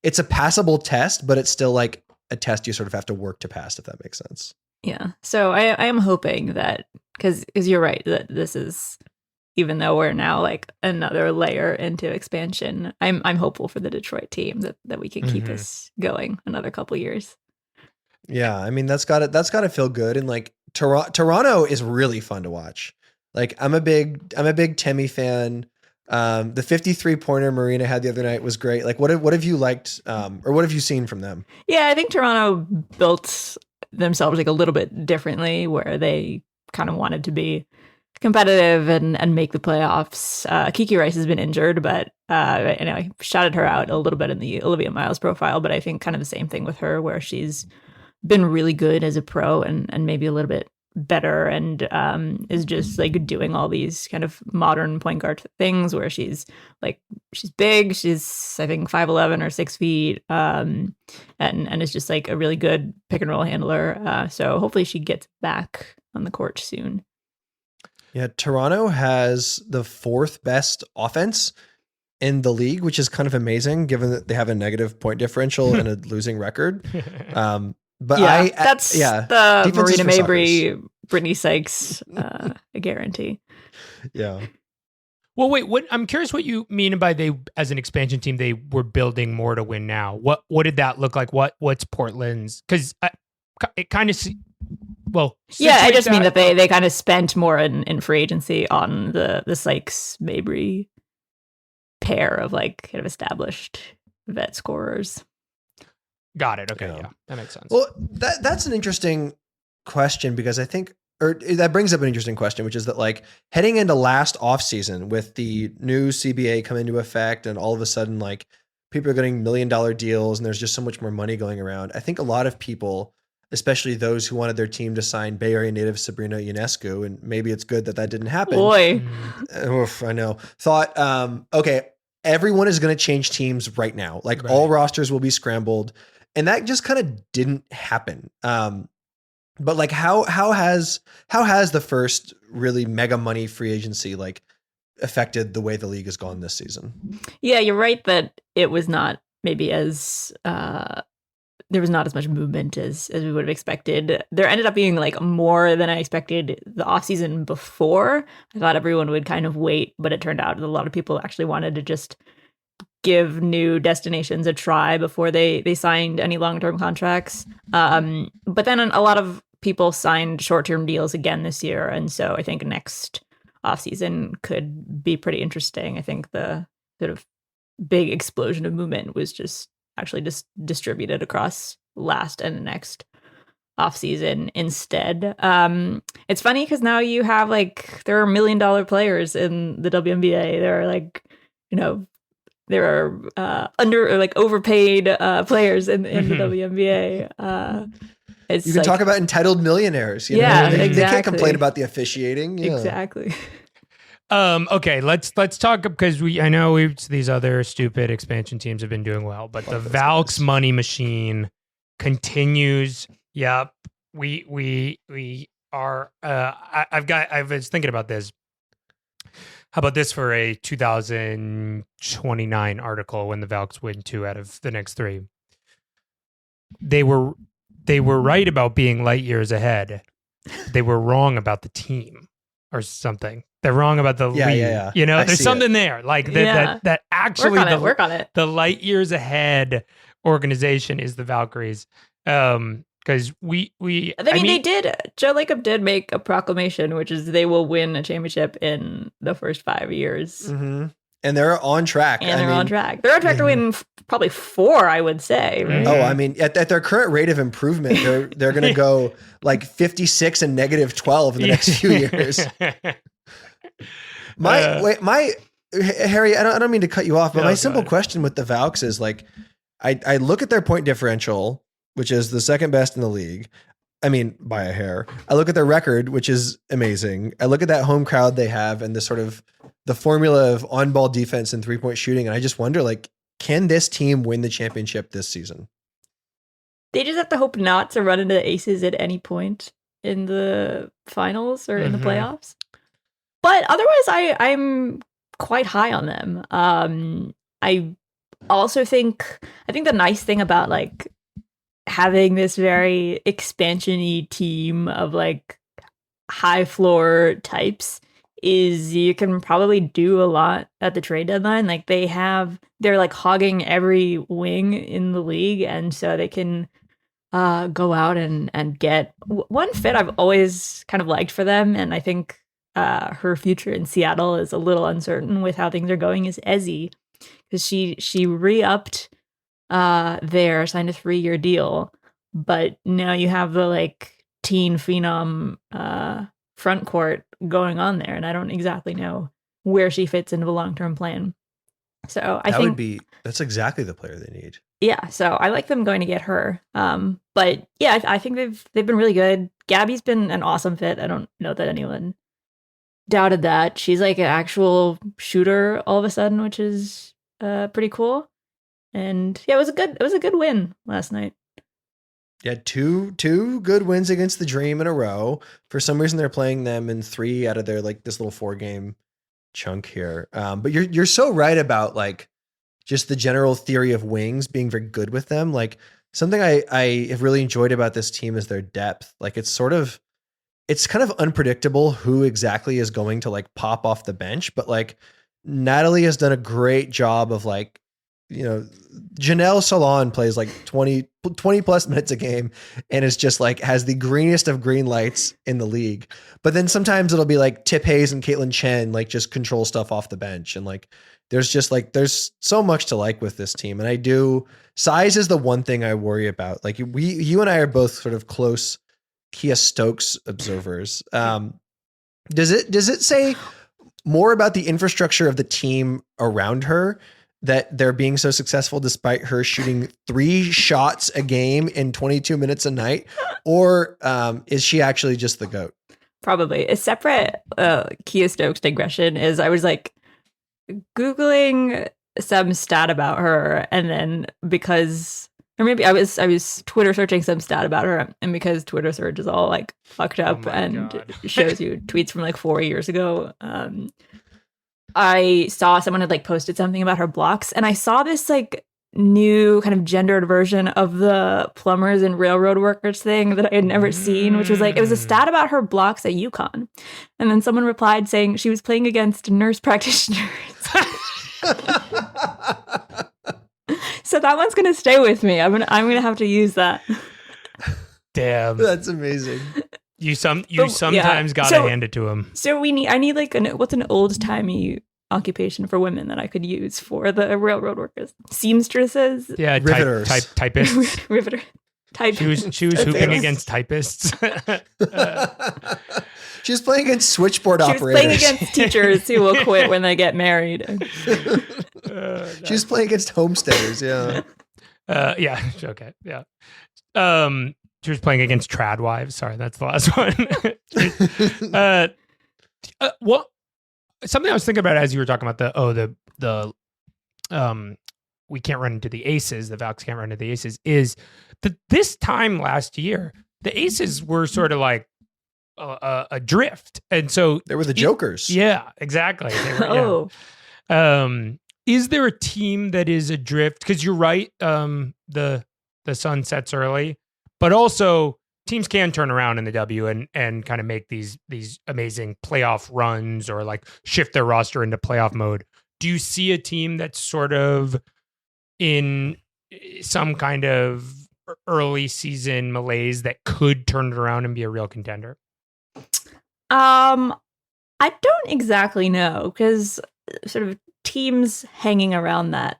it's a passable test, but it's still like a test you sort of have to work to pass, if that makes sense. Yeah. So I am hoping that, because you're right, that this is, even though we're now like another layer into expansion, I'm hopeful for the Detroit team that we can keep this going another couple years. Yeah, I mean that's got to feel good, and like Toronto is really fun to watch. Like I'm a big Temi fan. The 53-pointer Marina had the other night was great. Like what have you liked, or what have you seen from them? Yeah, I think Toronto built themselves like a little bit differently, where they kind of wanted to be competitive and make the playoffs. Kiki Rice has been injured, but I shouted her out a little bit in the Olivia Miles profile, but I think kind of the same thing with her, where she's been really good as a pro and maybe a little bit better, and is just like doing all these kind of modern point guard things where she's big, she's I think 5'11" or 6 feet, and is just like a really good pick and roll handler. So hopefully she gets back on the court soon. Yeah, Toronto has the 4th best offense in the league, which is kind of amazing given that they have a negative point differential and a losing record. But yeah, that's the Marina Mabry, suckers. Brittany Sykes, a guarantee. Yeah. Well, wait. What I'm curious what you mean by they as an expansion team they were building more to win now. What did that look like? What's Portland's? Because it kind of. Well, yeah, I just mean that they kind of spent more in free agency on the Sykes Mabry pair of like kind of established vet scorers. Got it. Okay, yeah, that makes sense. Well, that's an interesting question, because I think, or that brings up an interesting question, which is that like heading into last offseason with the new CBA come into effect, and all of a sudden like people are getting $1 million deals, and there's just so much more money going around. I think a lot of people, especially those who wanted their team to sign Bay Area native Sabrina Ionescu, and maybe it's good that didn't happen. Boy, Oof, I know. Thought, okay, everyone is going to change teams right now. Like all rosters will be scrambled, and that just kind of didn't happen. But like, how has the first really mega money free agency like affected the way the league has gone this season? Yeah, you're right that it was not maybe as there was not as much movement as we would have expected. There ended up being like more than I expected the offseason before. I thought everyone would kind of wait, but it turned out that a lot of people actually wanted to just give new destinations a try before they signed any long-term contracts. But then a lot of people signed short-term deals again this year. And so I think next offseason could be pretty interesting. I think the sort of big explosion of movement was just actually just distributed across last and the next offseason instead. It's funny because now you have like, there are $1 million players in the WNBA. There are like, there are under or like overpaid players in the WNBA. You can talk about entitled millionaires. You know? Exactly. They can't complain about the officiating. Yeah. Exactly. Okay, let's talk, because I know these other stupid expansion teams have been doing well, but the Valks money machine continues. Yep, we are. I was thinking about this. How about this for a 2029 article when the Valks win 2 out of the next 3? They were right about being light years ahead. They were wrong about the team or something. They're wrong about the league. Yeah. There's something there. Like that actually work on it. The light years ahead organization is the Valkyries. Because we I mean, they did. Joe Lacob did make a proclamation, which is they will win a championship in the first 5 years. Mm-hmm. And they're on track. And they're on track. They're on track to win probably 4, I would say. Right? Oh, I mean, at their current rate of improvement, they're going to go like 56 and -12 in the next few years. Harry, I don't mean to cut you off, but my simple question with the Valks is like, I look at their point differential, which is the second best in the league. I mean, by a hair. I look at their record, which is amazing. I look at that home crowd they have and the sort of the formula of on-ball defense and three-point shooting. And I just wonder, like, can this team win the championship this season? They just have to hope not to run into the Aces at any point in the finals or in the playoffs. But otherwise, I'm quite high on them. I also think the nice thing about like having this very expansion-y team of like high floor types is you can probably do a lot at the trade deadline. Like they're like hogging every wing in the league, and so they can go out and get one fit I've always kind of liked for them, and I think her future in Seattle is a little uncertain with how things are going, is Ezzy, because she re-upped there, signed a 3-year deal, but now you have the like teen phenom front court going on there, and I don't exactly know where she fits into the long-term plan. So I think that's exactly the player they need. Yeah, so I like them going to get her. But yeah, I think they've been really good. Gabby's been an awesome fit. I don't know that anyone doubted that. She's like an actual shooter all of a sudden, which is pretty cool. And yeah, it was a good win last night. Yeah, two good wins against the Dream in a row. For some reason, they're playing them in 3 out of their like this little 4-game chunk here. But you're so right about like just the general theory of wings being very good with them. Like something I have really enjoyed about this team is their depth. Like it's kind of unpredictable who exactly is going to like pop off the bench, but like Natalie has done a great job of like, you know, Janelle Solon plays like 20 plus minutes a game and is just like has the greenest of green lights in the league. But then sometimes it'll be like Tip Hayes and Caitlin Chen like just control stuff off the bench. And like there's so much to like with this team. And size is the one thing I worry about. Like you and I are both sort of close Kia Stokes observers. Does it say more about the infrastructure of the team around her that they're being so successful despite her shooting 3 shots a game in 22 minutes a night? Or is she actually just the GOAT? Probably. A separate Kia Stokes digression is I was like Googling some stat about her, and then maybe I was Twitter searching some stat about her, and because Twitter search is all like fucked up shows you tweets from like 4 years ago, I saw someone had like posted something about her blocks, and I saw this like new kind of gendered version of the plumbers and railroad workers thing that I had never seen, which was like, it was a stat about her blocks at UConn. And then someone replied saying she was playing against nurse practitioners. So that one's going to stay with me. I'm going to have to use that. Damn. That's amazing. You sometimes got to hand it to him. So I need like what's an old timey occupation for women that I could use for the railroad workers? Seamstresses? Yeah, riveters. Typists. Riveter. Typists. She was hooping against typists. She was playing against switchboard operators. She was playing against teachers who will quit when they get married. She was playing against homesteaders, yeah. Yeah, okay, yeah. She was playing against trad wives. Sorry, that's the last one. Something I was thinking about as you were talking about the we can't run into the aces, the Valks can't run into the aces, is that this time last year, the aces were sort of like adrift. And so they were the jokers. Yeah, exactly. They were, is there a team that is adrift? Because you're right, the sun sets early, but also teams can turn around in the W and kind of make these amazing playoff runs or like shift their roster into playoff mode. Do you see a team that's sort of in some kind of early season malaise that could turn it around and be a real contender? I don't exactly know, because sort of teams hanging around that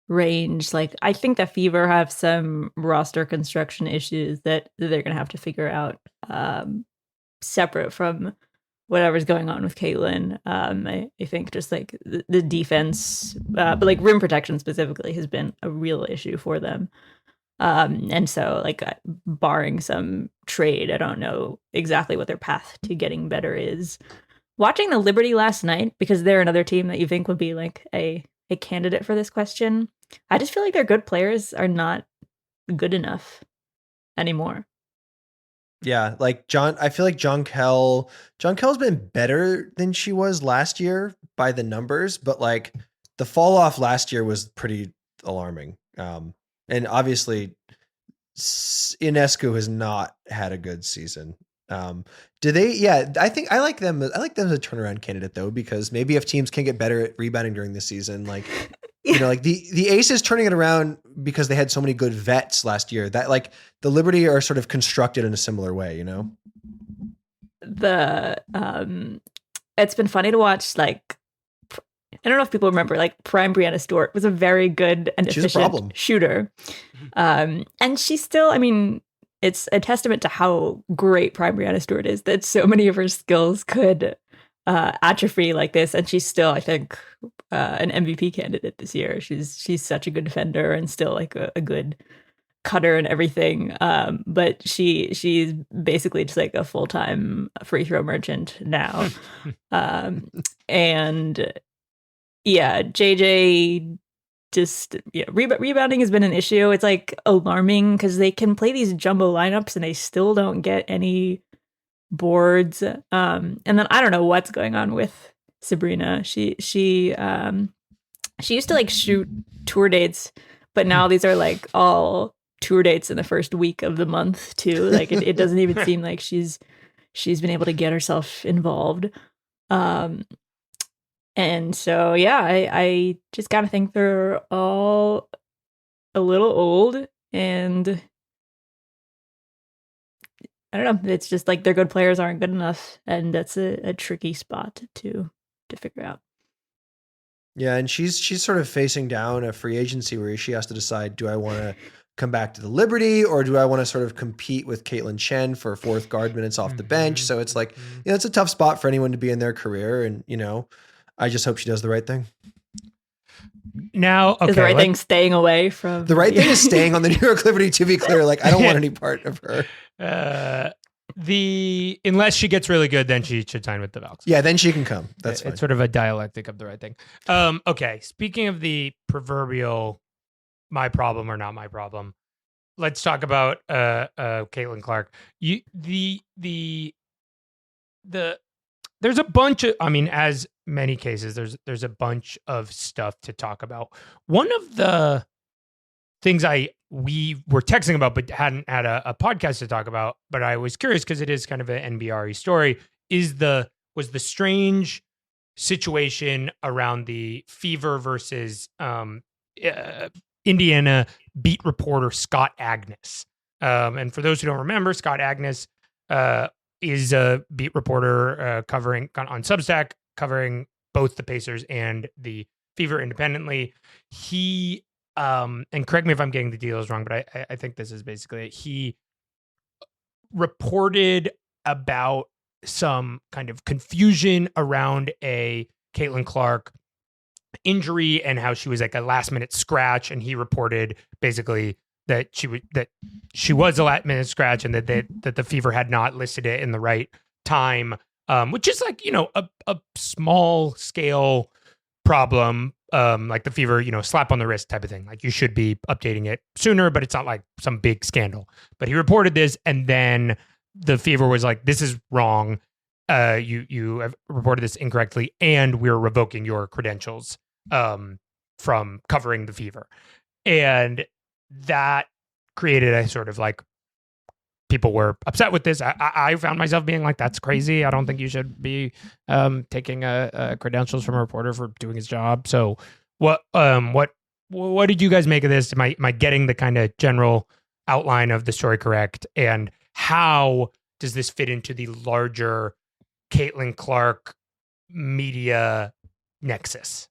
range, like I think the Fever have some roster construction issues that they're gonna have to figure out, separate from whatever's going on with Caitlin. I think just like the defense, but like rim protection specifically has been a real issue for them. And so like barring some trade, I don't know exactly what their path to getting better is. Watching the Liberty last night, because they're another team that you think would be like a candidate for this question, I just feel like their good players are not good enough anymore. Yeah, like I feel like Kell's been better than she was last year by the numbers, but like the fall off last year was pretty alarming. And obviously Ionescu has not had a good season. Do they? Yeah, I like them. I like them as a turnaround candidate though, because maybe if teams can get better at rebounding during the season, like you know, like the Aces turning it around because they had so many good vets last year, that like the Liberty are sort of constructed in a similar way, you know? It's been funny to watch, like, I don't know if people remember, like Prime Brianna Stewart was a very good and efficient shooter. And she's still, I mean, it's a testament to how great Prime Brianna Stewart is that so many of her skills could atrophy like this, and she's still, I think, an MVP candidate this year. She's such a good defender and still like a good cutter and everything. But she's basically just like a full-time free throw merchant now. And yeah, JJ just rebounding has been an issue. It's like alarming because they can play these jumbo lineups and they still don't get any boards. And then I don't know what's going on with Sabrina. She used to like shoot tour dates, but now these are like all tour dates in the first week of the month too. Like it doesn't even seem like she's been able to get herself involved. And so yeah, I just gotta think they're all a little old, and I don't know. It's just like their good players aren't good enough, and that's a tricky spot to figure out. Yeah, and she's sort of facing down a free agency where she has to decide: do I want to come back to the Liberty, or do I want to sort of compete with Caitlin Chen for fourth guard minutes off the bench? So it's like, you know, it's a tough spot for anyone to be in their career, and you know, I just hope she does the right thing. Now, okay, is the right thing staying away from the right thing is staying on the New York Liberty, to be clear. Like, I don't want any part of her. Unless she gets really good, then she should sign with the Valks. Yeah, then she can come. That's fine. It's sort of a dialectic of the right thing. Okay, speaking of the proverbial my problem or not my problem, let's talk about Caitlin Clark. There's a bunch of, I mean, as many cases, there's a bunch of stuff to talk about. One of the things we were texting about but hadn't had a podcast to talk about, but I was curious because it is kind of an NBRE story, was the strange situation around the Fever versus Indiana beat reporter Scott Agnes. And for those who don't remember, Scott Agnes is a beat reporter covering on Substack, covering both the Pacers and the Fever independently. He and correct me if I'm getting the details wrong, but I think this is basically it. He reported about some kind of confusion around a Caitlin Clark injury and how she was like a last minute scratch, and he reported basically that she was a last minute scratch and that the Fever had not listed it in the right time, which is like, you know, a small scale problem, like the Fever, you know, slap on the wrist type of thing. Like you should be updating it sooner, but it's not like some big scandal. But he reported this, and then the Fever was like, "This is wrong. You have reported this incorrectly, and we're revoking your credentials from covering the Fever." And that created a sort of like, people were upset with this. I found myself being like, that's crazy. I don't think you should be taking credentials from a reporter for doing his job. So what did you guys make of this? Am I getting the kind of general outline of the story correct? And how does this fit into the larger Caitlin Clark media nexus?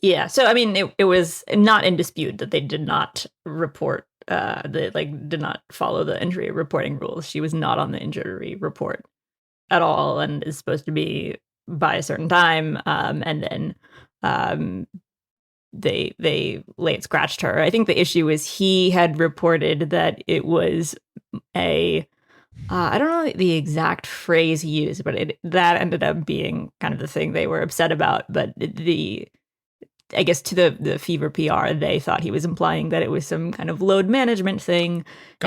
Yeah. So, I mean, it was not in dispute that they did not report, did not follow the injury reporting rules. She was not on the injury report at all and is supposed to be by a certain time. And then they late scratched her. I think the issue is he had reported that it was I don't know the exact phrase he used, but that ended up being kind of the thing they were upset about. But I guess to the Fever PR, they thought he was implying that it was some kind of load management thing.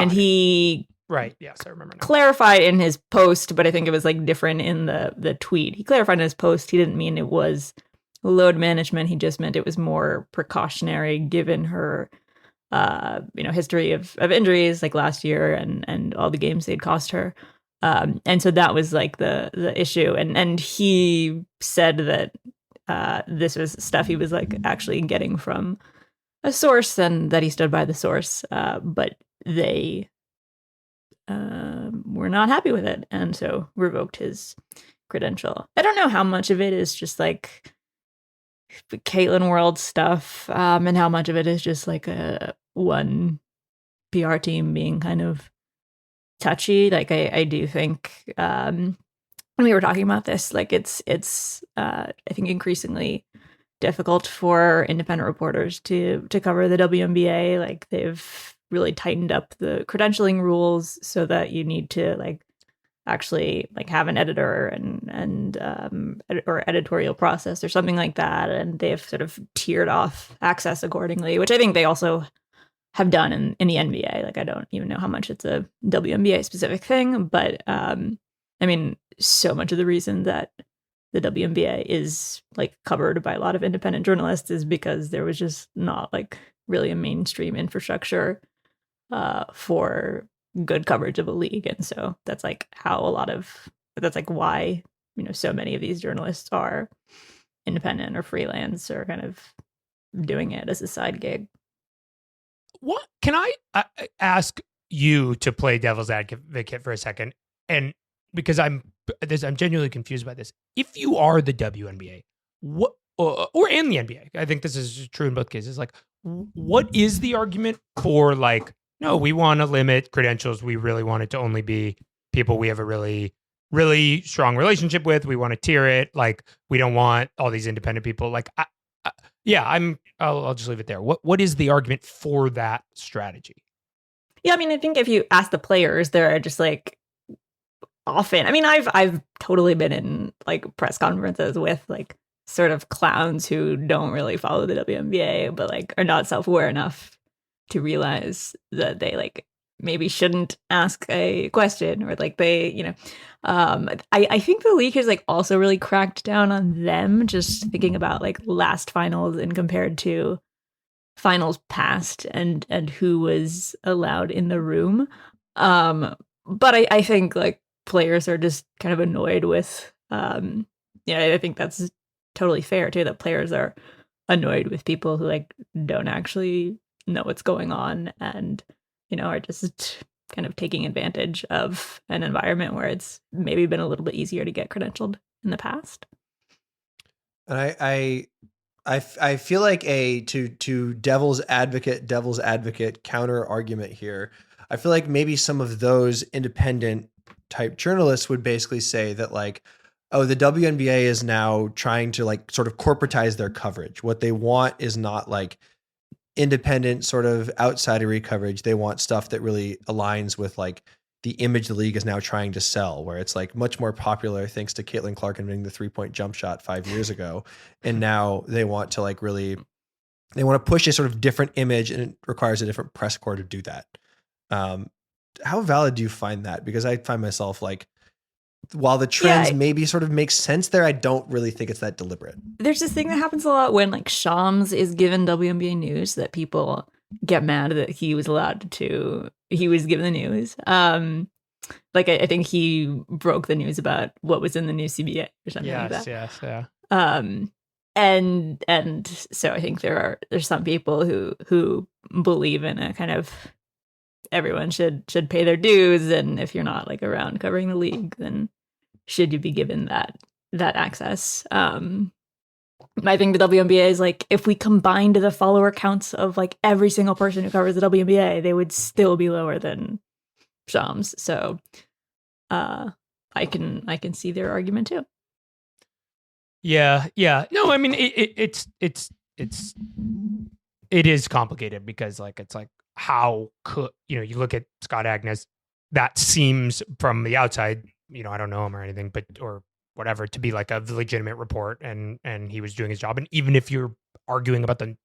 He right, yes, I remember now. Clarified in his post, but I think it was like different in the tweet. He clarified in his post he didn't mean it was load management. He just meant it was more precautionary given her history of injuries like last year and all the games they'd cost her. And so that was like the issue. And he said that this was stuff he was like actually getting from a source and that he stood by the source. But they were not happy with it and so revoked his credential. I don't know how much of it is just like Caitlin World stuff and how much of it is just like a one PR team being kind of touchy. Like I do think when we were talking about this, like it's I think increasingly difficult for independent reporters to cover the WNBA. Like they've really tightened up the credentialing rules so that you need to like actually like have an editor and or editorial process or something like that, and they've sort of tiered off access accordingly, which I think they also have done in the NBA. Like I don't even know how much it's a WNBA specific thing, but I mean, so much of the reason that the WNBA is like covered by a lot of independent journalists is because there was just not like really a mainstream infrastructure for good coverage of a league. And so that's like that's like why, so many of these journalists are independent or freelance or kind of doing it as a side gig. What can I ask you to play devil's advocate for a second? And because I'm genuinely confused by this. If you are the WNBA, what or in the NBA, I think this is true in both cases. Like, what is the argument for like, no, we want to limit credentials. We really want it to only be people we have a really, really strong relationship with. We want to tier it. Like, we don't want all these independent people. Like, I'll just leave it there. What is the argument for that strategy? Yeah, I mean, I think if you ask the players, they're just like often. I mean, I've totally been in like press conferences with like sort of clowns who don't really follow the WNBA, but like are not self-aware enough to realize that they like maybe shouldn't ask a question or like they, I think the league has like also really cracked down on them, just thinking about like last finals and compared to finals past and who was allowed in the room. But I think like players are just kind of annoyed with, I think that's totally fair too, that players are annoyed with people who like don't actually know what's going on and, are just kind of taking advantage of an environment where it's maybe been a little bit easier to get credentialed in the past. And I feel like to devil's advocate counter argument here. I feel like maybe some of those independent type journalists would basically say that like, oh, the WNBA is now trying to like sort of corporatize their coverage. What they want is not like independent sort of outsidery coverage. They want stuff that really aligns with like the image the league is now trying to sell, where it's like much more popular thanks to Caitlin Clark inventing the 3-point jump shot 5 years ago. And now they want to like really, they want to push a sort of different image, and it requires a different press corps to do that. How valid do you find that? Because I find myself like, while the trends maybe sort of make sense there, I don't really think it's that deliberate. There's this thing that happens a lot when like Shams is given WNBA news that people get mad that he was given the news. Like I think he broke the news about what was in the new CBA or something like that. Yes, yeah. And so I think there's some people who believe in a kind of everyone should pay their dues, and if you're not like around covering the league, then should you be given that access? I think the WNBA is like, if we combined the follower counts of like every single person who covers the WNBA, they would still be lower than Shams. So I can see their argument too. Yeah. No, I mean it is complicated because like it's like, how could you look at Scott Agnes, that seems from the outside, I don't know him or anything, but or whatever, to be like a legitimate report, and he was doing his job. And even if you're arguing about the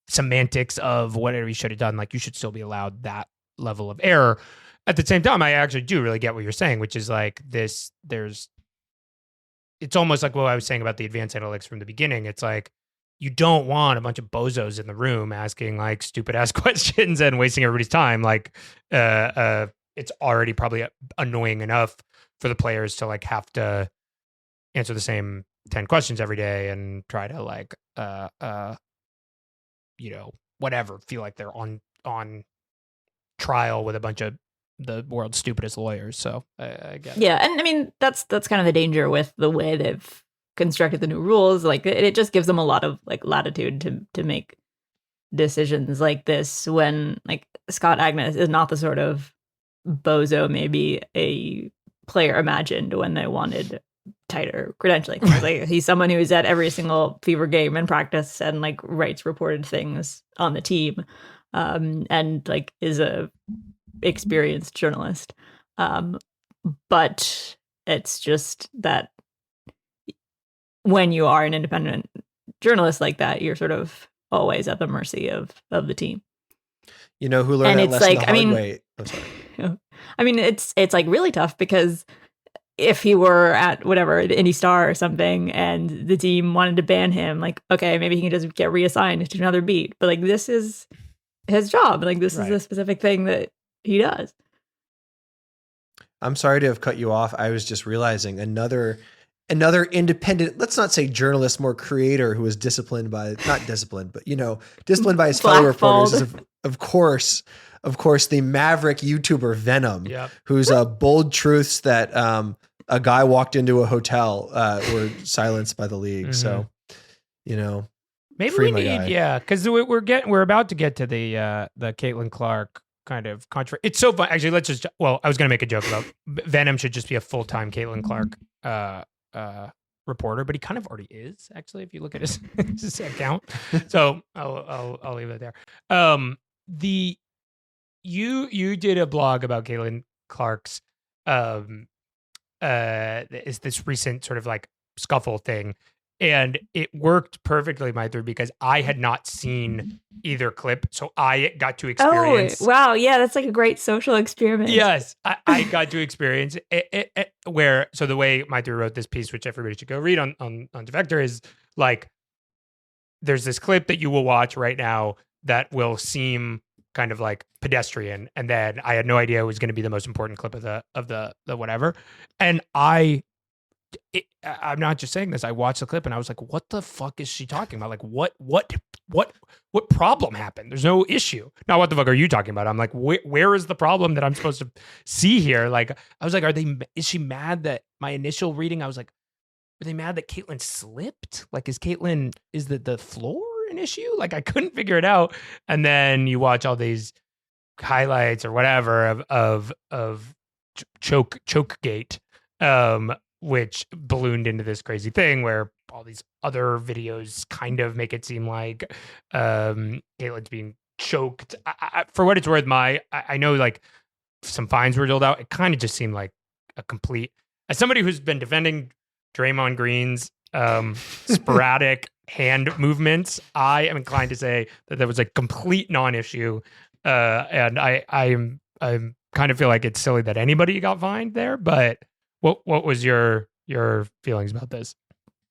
semantics of whatever he should have done, like you should still be allowed that level of error. At the same time, I actually do really get what you're saying, which is like it's almost like what I was saying about the advanced analytics from the beginning. It's like, you don't want a bunch of bozos in the room asking like stupid ass questions and wasting everybody's time. Like, it's already probably annoying enough for the players to like have to answer the same 10 questions every day and try to like, whatever, feel like they're on trial with a bunch of the world's stupidest lawyers. So I get it. Yeah, and I mean that's kind of the danger with the way they've constructed the new rules. Like it just gives them a lot of like latitude to make decisions like this, when like Scott Agnes is not the sort of bozo maybe a player imagined when they wanted tighter credentialing. Like, he's someone who's at every single Fever game and practice and like writes reported things on the team, and like is a experienced journalist. But it's just that when you are an independent journalist like that, you're sort of always at the mercy of the team. You know who learned that lesson the hard way? I'm sorry. I mean, it's like really tough, because if he were at whatever, the Indy Star or something, and the team wanted to ban him, like, okay, maybe he can just get reassigned to another beat. But like, this is his job. Like, this is a specific thing that he does. I'm sorry to have cut you off. I was just realizing another independent, let's not say journalist, more creator, who was disciplined by, not disciplined, but disciplined by his fellow reporters is of course the maverick YouTuber Venom, whose bold truths that a guy walked into a hotel were silenced by the league. So, maybe we need, because we're about to get to the Caitlin Clark kind of controversy. It's so fun. Actually, I was going to make a joke about Venom should just be a full-time Caitlin Clark reporter, but he kind of already is, actually, if you look at his account. So I'll leave it there. You did a blog about Caitlin Clark's is this recent sort of like scuffle thing, and it worked perfectly, Maitreyi, because I had not seen either clip, so I got to experience. Oh wow, yeah, that's like a great social experiment. Yes, I got to experience it where, so the way Maitreyi wrote this piece, which everybody should go read on Defector, is like, there's this clip that you will watch right now that will seem kind of like pedestrian, and then I had no idea it was going to be the most important clip of the whatever, and I'm not just saying this. I watched the clip and I was like, "What the fuck is she talking about? Like, what problem happened? There's no issue. Now, what the fuck are you talking about?" I'm like, "Where is the problem that I'm supposed to see here?" Like, I was like, is she mad that my initial reading? I was like, are they mad that Caitlin slipped? Like, is the floor an issue? Like, I couldn't figure it out. And then you watch all these highlights or whatever of Chokegate, which ballooned into this crazy thing where all these other videos kind of make it seem like Caitlin's being choked. For what it's worth, I know like some fines were doled out. It kind of just seemed like a complete, as somebody who's been defending Draymond Green's sporadic hand movements, I am inclined to say that was a complete non-issue, and I'm kind of feel like it's silly that anybody got fined there. But what was your feelings about this?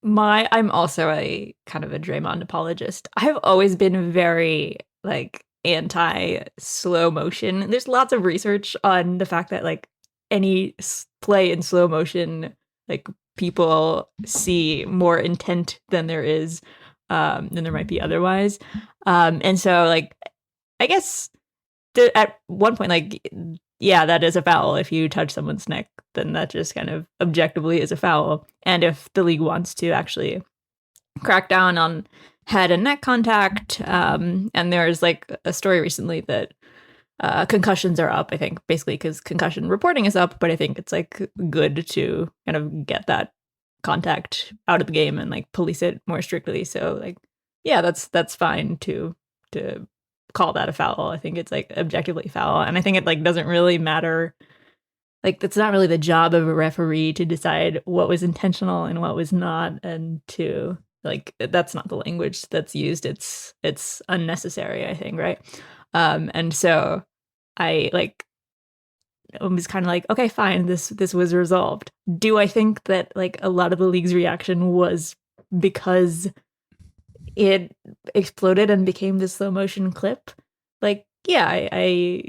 I'm also a kind of a Draymond apologist. I've always been very like anti slow motion. There's lots of research on the fact that like any play in slow motion, like people see more intent than there might be otherwise. And so like, I guess at one point, like, yeah, that is a foul. If you touch someone's neck, then that just kind of objectively is a foul. And if the league wants to actually crack down on head and neck contact, and there's like a story recently that concussions are up, I think, basically because concussion reporting is up, but I think it's like good to kind of get that contact out of the game and like police it more strictly. So like, yeah, that's fine to call that a foul. I think it's like objectively foul, and I think it like doesn't really matter. Like, that's not really the job of a referee to decide what was intentional and what was not, and to like, that's not the language that's used. It's unnecessary, I think, right? And so I like was kind of like, okay, fine, this was resolved. Do I think that like a lot of the league's reaction was because it exploded and became this slow motion clip? Like, yeah, I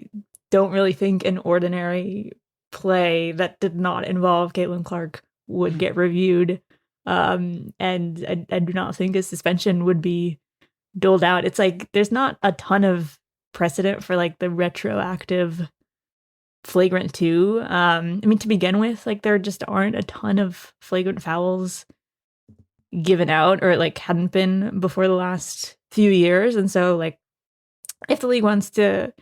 don't really think an ordinary play that did not involve Caitlin Clark would get reviewed. And I do not think a suspension would be doled out. It's like there's not a ton of precedent for like the retroactive flagrant 2. I mean, to begin with, like there just aren't a ton of flagrant fouls given out, or like hadn't been before the last few years. And so like if the league wants to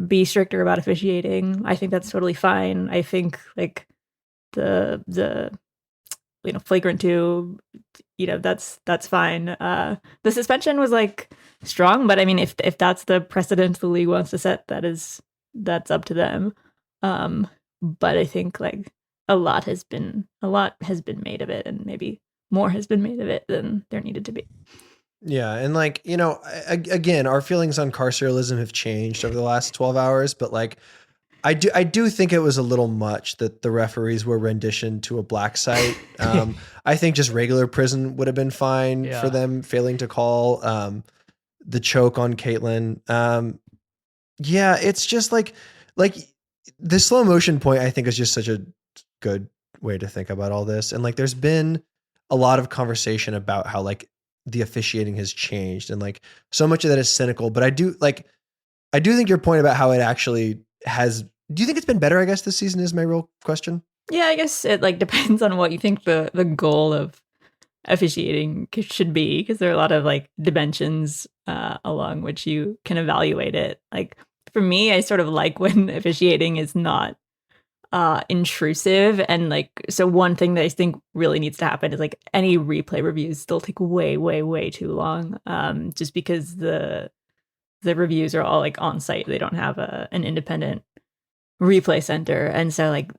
be stricter about officiating, I think that's totally fine. I think like the flagrant 2, that's fine. The suspension was like strong, but I mean if that's the precedent the league wants to set, that's up to them. But I think like a lot has been made of it, and maybe more has been made of it than there needed to be. Yeah. And like, again, our feelings on carceralism have changed over the last 12 hours, but like, I do think it was a little much that the referees were renditioned to a black site. I think just regular prison would have been fine for them failing to call the choke on Caitlin. Yeah, it's just like the slow motion point, I think, is just such a good way to think about all this. And like, there's been a lot of conversation about how like the officiating has changed, and like so much of that is cynical. But I do think your point about how it actually has. Do you think it's been better, I guess, this season is my real question? Yeah, I guess it like depends on what you think the goal of officiating should be, because there are a lot of like dimensions along which you can evaluate it. Like for me, I sort of like when officiating is not intrusive, and like, so one thing that I think really needs to happen is like any replay reviews still take way, way, way too long, just because the reviews are all like on site. They don't have an independent replay center, and so like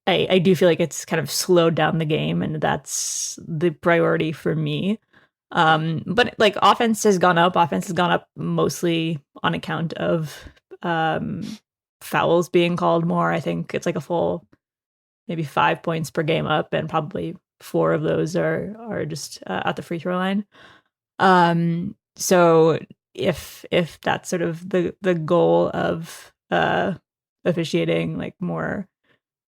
I do feel like it's kind of slowed down the game, and that's the priority for me. But like offense has gone up mostly on account of fouls being called more. I think it's like a full maybe 5 points per game up, and probably 4 of those are just at the free throw line. So if that's sort of the goal of officiating, like more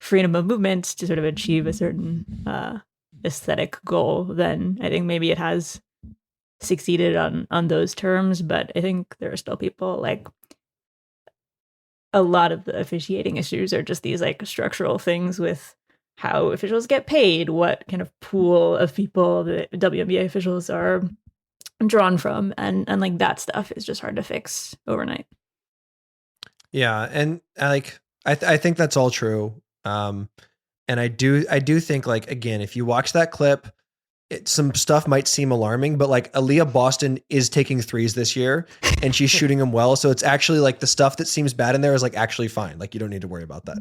freedom of movement to sort of achieve a certain aesthetic goal, then I think maybe it has succeeded on those terms. But I think there are still people, like a lot of the officiating issues are just these like structural things with how officials get paid, what kind of pool of people the WNBA officials are drawn from, and like that stuff is just hard to fix overnight. Yeah, and like I think that's all true. And I do think, like, again, if you watch that clip, some stuff might seem alarming, but like Aaliyah Boston is taking threes this year and she's shooting them well. So it's actually like the stuff that seems bad in there is like actually fine. Like you don't need to worry about that.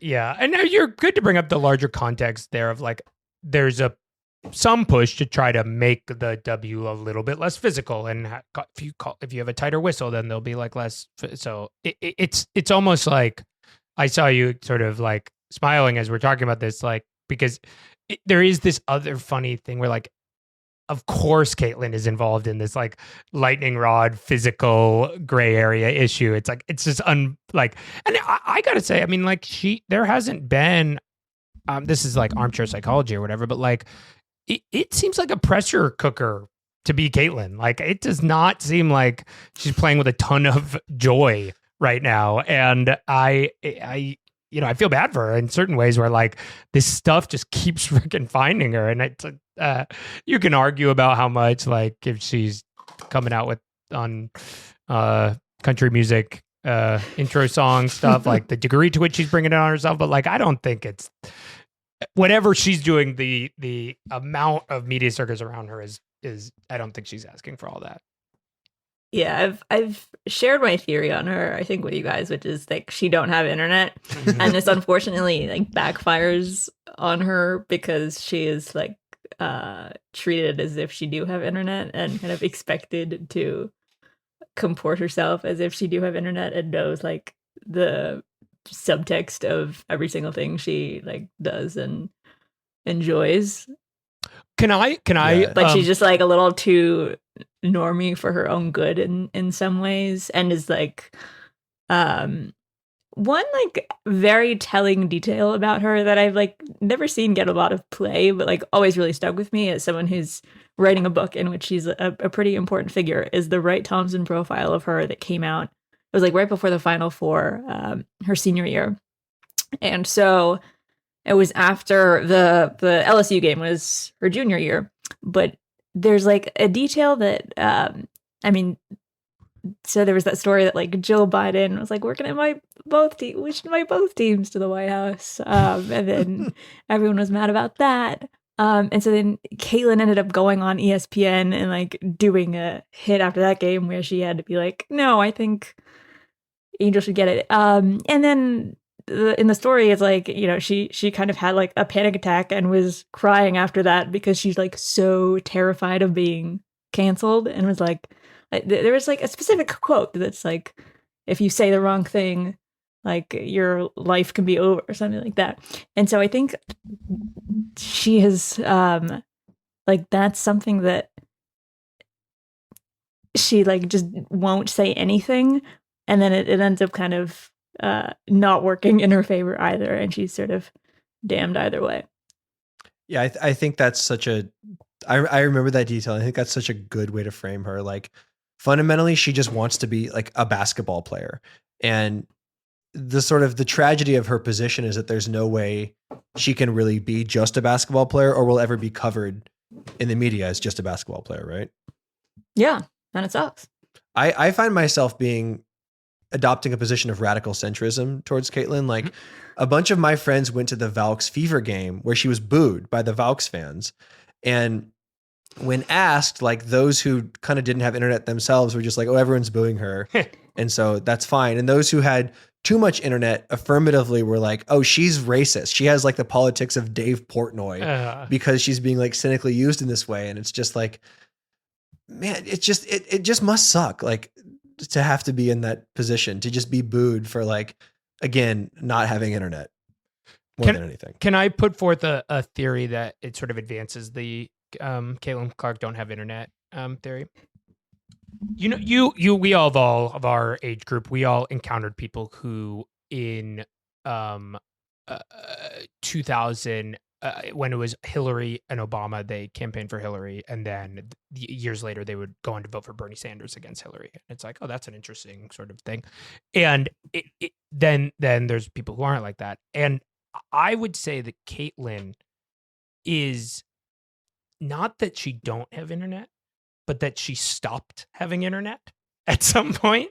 Yeah. And now you're good to bring up the larger context there of like, there's some push to try to make the W a little bit less physical. And if you have a tighter whistle, then there'll be like less. So it's almost like I saw you sort of like smiling as we're talking about this, like, because there is this other funny thing where, like, of course, Caitlin is involved in this like lightning rod physical gray area issue. It's like, it's just and I gotta say, I mean, like there hasn't been, this is like armchair psychology or whatever, but like it seems like a pressure cooker to be Caitlyn. Like, it does not seem like she's playing with a ton of joy right now. And I feel bad for her in certain ways where like this stuff just keeps freaking finding her. And it's you can argue about how much, like, if she's coming out with on country music intro song stuff, like the degree to which she's bringing it on herself. But like, I don't think it's whatever she's doing, the amount of media circus around her is I don't think she's asking for all that. Yeah, I've shared my theory on her, I think, with you guys, which is like she don't have internet. And this unfortunately like backfires on her because she is like treated as if she do have internet and kind of expected to comport herself as if she do have internet and knows like the subtext of every single thing she like does and enjoys. Can I like she's just like a little too normie for her own good in some ways, and is like one like very telling detail about her that I've like never seen get a lot of play, but like always really stuck with me as someone who's writing a book in which she's a pretty important figure, is the Wright Thompson profile of her that came out. It was like right before the Final Four, her senior year. And so it was after the LSU game was her junior year. But there's like a detail that, so there was that story that like Jill Biden was like, we should invite both teams to the White House. And then everyone was mad about that. And so then Caitlyn ended up going on ESPN and like doing a hit after that game where she had to be like, no, I think Angel should get it. And then in the story, it's like, you know, she kind of had like a panic attack and was crying after that because she's like so terrified of being canceled, and was like, there was like a specific quote that's like, if you say the wrong thing, like your life can be over or something like that. And so I think she has like that's something that she like just won't say anything, and then it ends up kind of not working in her favor either, and she's sort of damned either way. Yeah, I think that's such a I remember that detail. I think that's such a good way to frame her. Like, fundamentally, she just wants to be like a basketball player, and the tragedy of her position is that there's no way she can really be just a basketball player or will ever be covered in the media as just a basketball player, right? Yeah, and it sucks. I find myself adopting a position of radical centrism towards Caitlyn. Like, a bunch of my friends went to the Valks Fever game where she was booed by the Valks fans. And when asked, like, those who kind of didn't have internet themselves were just like, oh, everyone's booing her. And so that's fine. And those who had too much internet affirmatively were like, oh, she's racist. She has like the politics of Dave Portnoy because she's being like cynically used in this way. And it's just like, man, it just must suck. Like, to have to be in that position, to just be booed for, like, again, not having internet more than anything. Can I put forth a theory that it sort of advances the Caitlin Clark don't have internet theory? You know, we all of our age group, we all encountered people who in 2000, when it was Hillary and Obama, they campaigned for Hillary, and then years later they would go on to vote for Bernie Sanders against Hillary. And it's like, oh, that's an interesting sort of thing. And then there's people who aren't like that. And I would say that Caitlyn is not that she don't have internet, but that she stopped having internet at some point.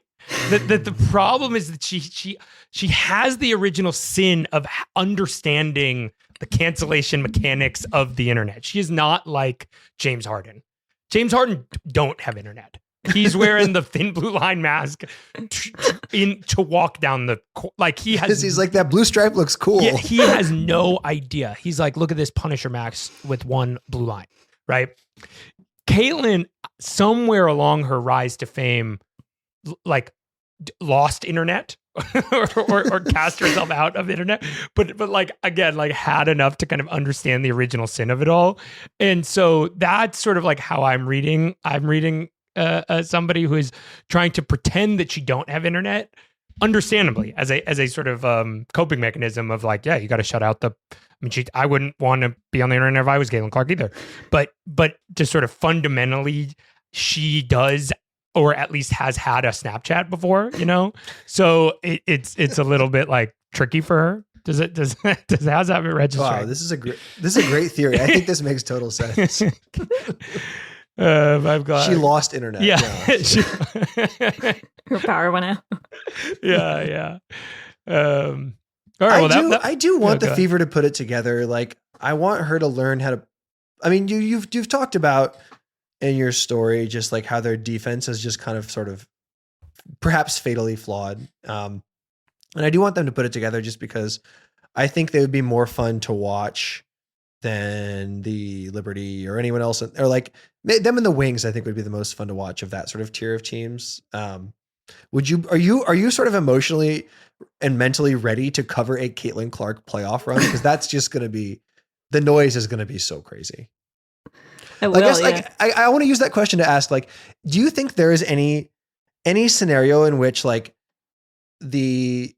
That the problem is that she has the original sin of understanding the cancellation mechanics of the internet. She is not like James Harden. James Harden don't have internet. He's wearing the thin blue line mask to walk down the like he has. He's like, that blue stripe looks cool. Yeah, he has no idea. He's like, look at this Punisher max with one blue line, right? Caitlyn, somewhere along her rise to fame, like lost internet or cast herself out of internet, but like, again, like had enough to kind of understand the original sin of it all. And so that's sort of like how I'm reading somebody who is trying to pretend that she don't have internet, understandably as a sort of coping mechanism of like, yeah, you got to shut out the. I mean, I wouldn't want to be on the internet if I was Caitlin Clark either, but just sort of fundamentally, she does, or at least has had a Snapchat before, you know. So it's a little bit like tricky for her. How's that register? Wow, this is a great theory. I think this makes total sense. I'm glad she lost internet. Yeah, her power went out. Yeah. All right. I do want the Fever to put it together. Like, I want her to learn how to. I mean, you've talked about in your story just like how their defense is just kind of sort of perhaps fatally flawed. And I do want them to put it together just because I think they would be more fun to watch than the Liberty or anyone else, or like them in the Wings. I think would be the most fun to watch of that sort of tier of teams. Are you sort of emotionally and mentally ready to cover a Caitlin Clark playoff run? Because that's just going to be, the noise is going to be so crazy. I want to use that question to ask, like, do you think there is any scenario in which like the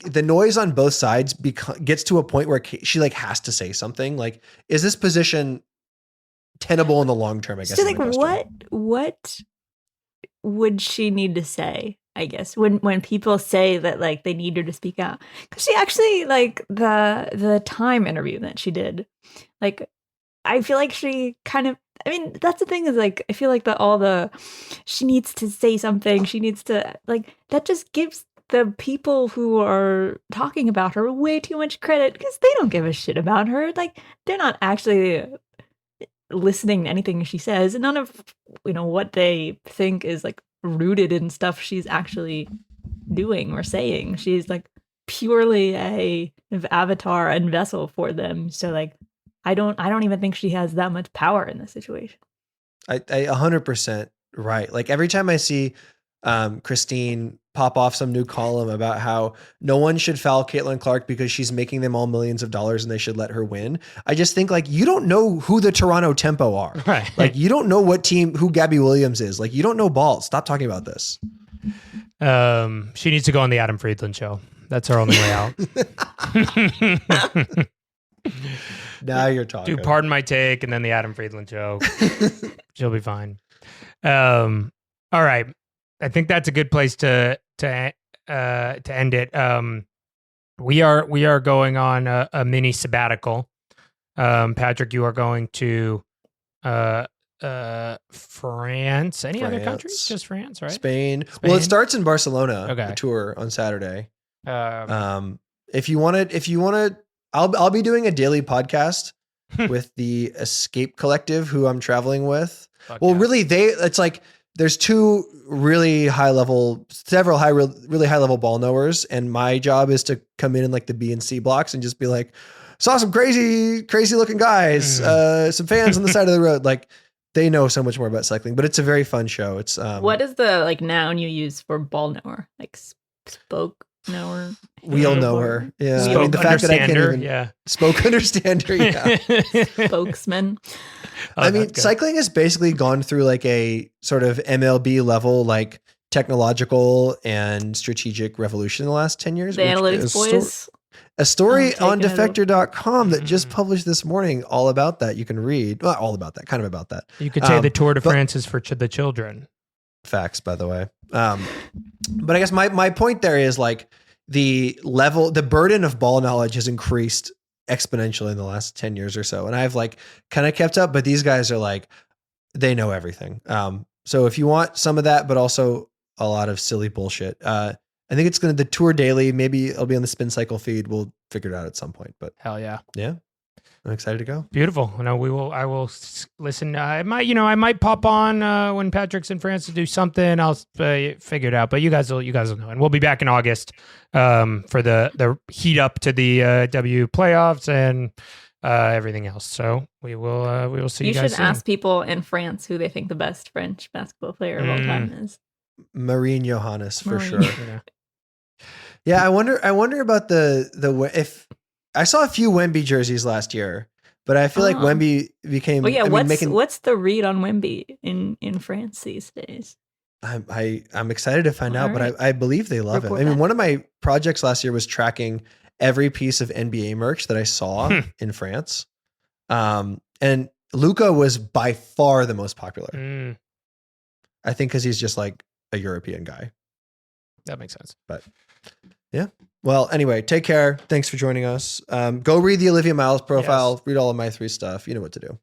noise on both sides gets to a point where she like has to say something? Like, is this position tenable in the long term? I guess. So like, what would she need to say? I guess when people say that like they need her to speak out, because she actually, like, the Time interview that she did, like, I feel like she kind of, I mean, that's the thing is like, I feel like she needs to say something. She needs to, like, that just gives the people who are talking about her way too much credit, because they don't give a shit about her. Like, they're not actually listening to anything she says. None of, what they think is like rooted in stuff she's actually doing or saying. She's like purely a avatar and vessel for them. So like, I don't even think she has that much power in this situation. I 100% right. Like, every time I see Christine pop off some new column about how no one should foul Caitlin Clark because she's making them all millions of dollars and they should let her win, I just think, like, you don't know who the Toronto Tempo are. Right. Like, you don't know who Gabby Williams is. Like, you don't know balls. Stop talking about this. She needs to go on the Adam Friedland show. That's her only way out. Now you're talking. Do Pardon My Take and then the Adam Friedland show. She'll be fine. All right. I think that's a good place to end it. We are going on a mini sabbatical. Patrick, you are going to France. Any other countries? Just France, right? Spain. Well, it starts in Barcelona. Okay. The tour on Saturday. If you want to, I'll be doing a daily podcast with the Escape Collective, who I'm traveling with. Really, it's like there's two really several really high level ball knowers, and my job is to come in like the B and C blocks and just be like, saw some crazy looking guys, some fans on the side of the road. Like, they know so much more about cycling, but it's a very fun show. It's what is the like noun you use for ball knower? Like spoke knower, wheel knower. Yeah, spoke, I mean, the fact that I can't even spoke understander. Yeah, spokesman. I mean, cycling has basically gone through like a sort of MLB level, like technological and strategic revolution in the last 10 years. The analytics boys. A story on Defector.com that just published this morning all about that. You can read, well, all about that, kind of about that. You could say the Tour de France is for the children. Facts, by the way. But I guess my point there is like the burden of ball knowledge has increased exponentially in the last 10 years or so. And I've like kind of kept up, but these guys are like, they know everything. So if you want some of that, but also a lot of silly bullshit, I think it's the Tour Daily. Maybe it'll be on the Spin Cycle feed. We'll figure it out at some point, but hell yeah. Yeah. I'm excited to go. Beautiful. No, I will listen. I might pop on when Patrick's in France to do something. I'll figure it out, but you guys will know. And we'll be back in August for the heat up to the W playoffs and everything else. So we will see you guys. You should soon. ask people in France who they think the best French basketball player of all time is. Marine Johannes for sure. Yeah, I wonder about the if I saw a few Wemby jerseys last year, but I feel like Wemby became. Well, yeah. What's the read on Wemby in France these days? I'm excited to find out, Alright. but I believe they love Report him. I mean, back. one of my projects last year was tracking every piece of NBA merch that I saw in France. And Luca was by far the most popular. Mm, I think because he's just like a European guy. that makes sense. But yeah. Well, anyway, take care. Thanks for joining us. Go read the Olivia Miles profile. Yes. Read all of my 3 stuff. You know what to do.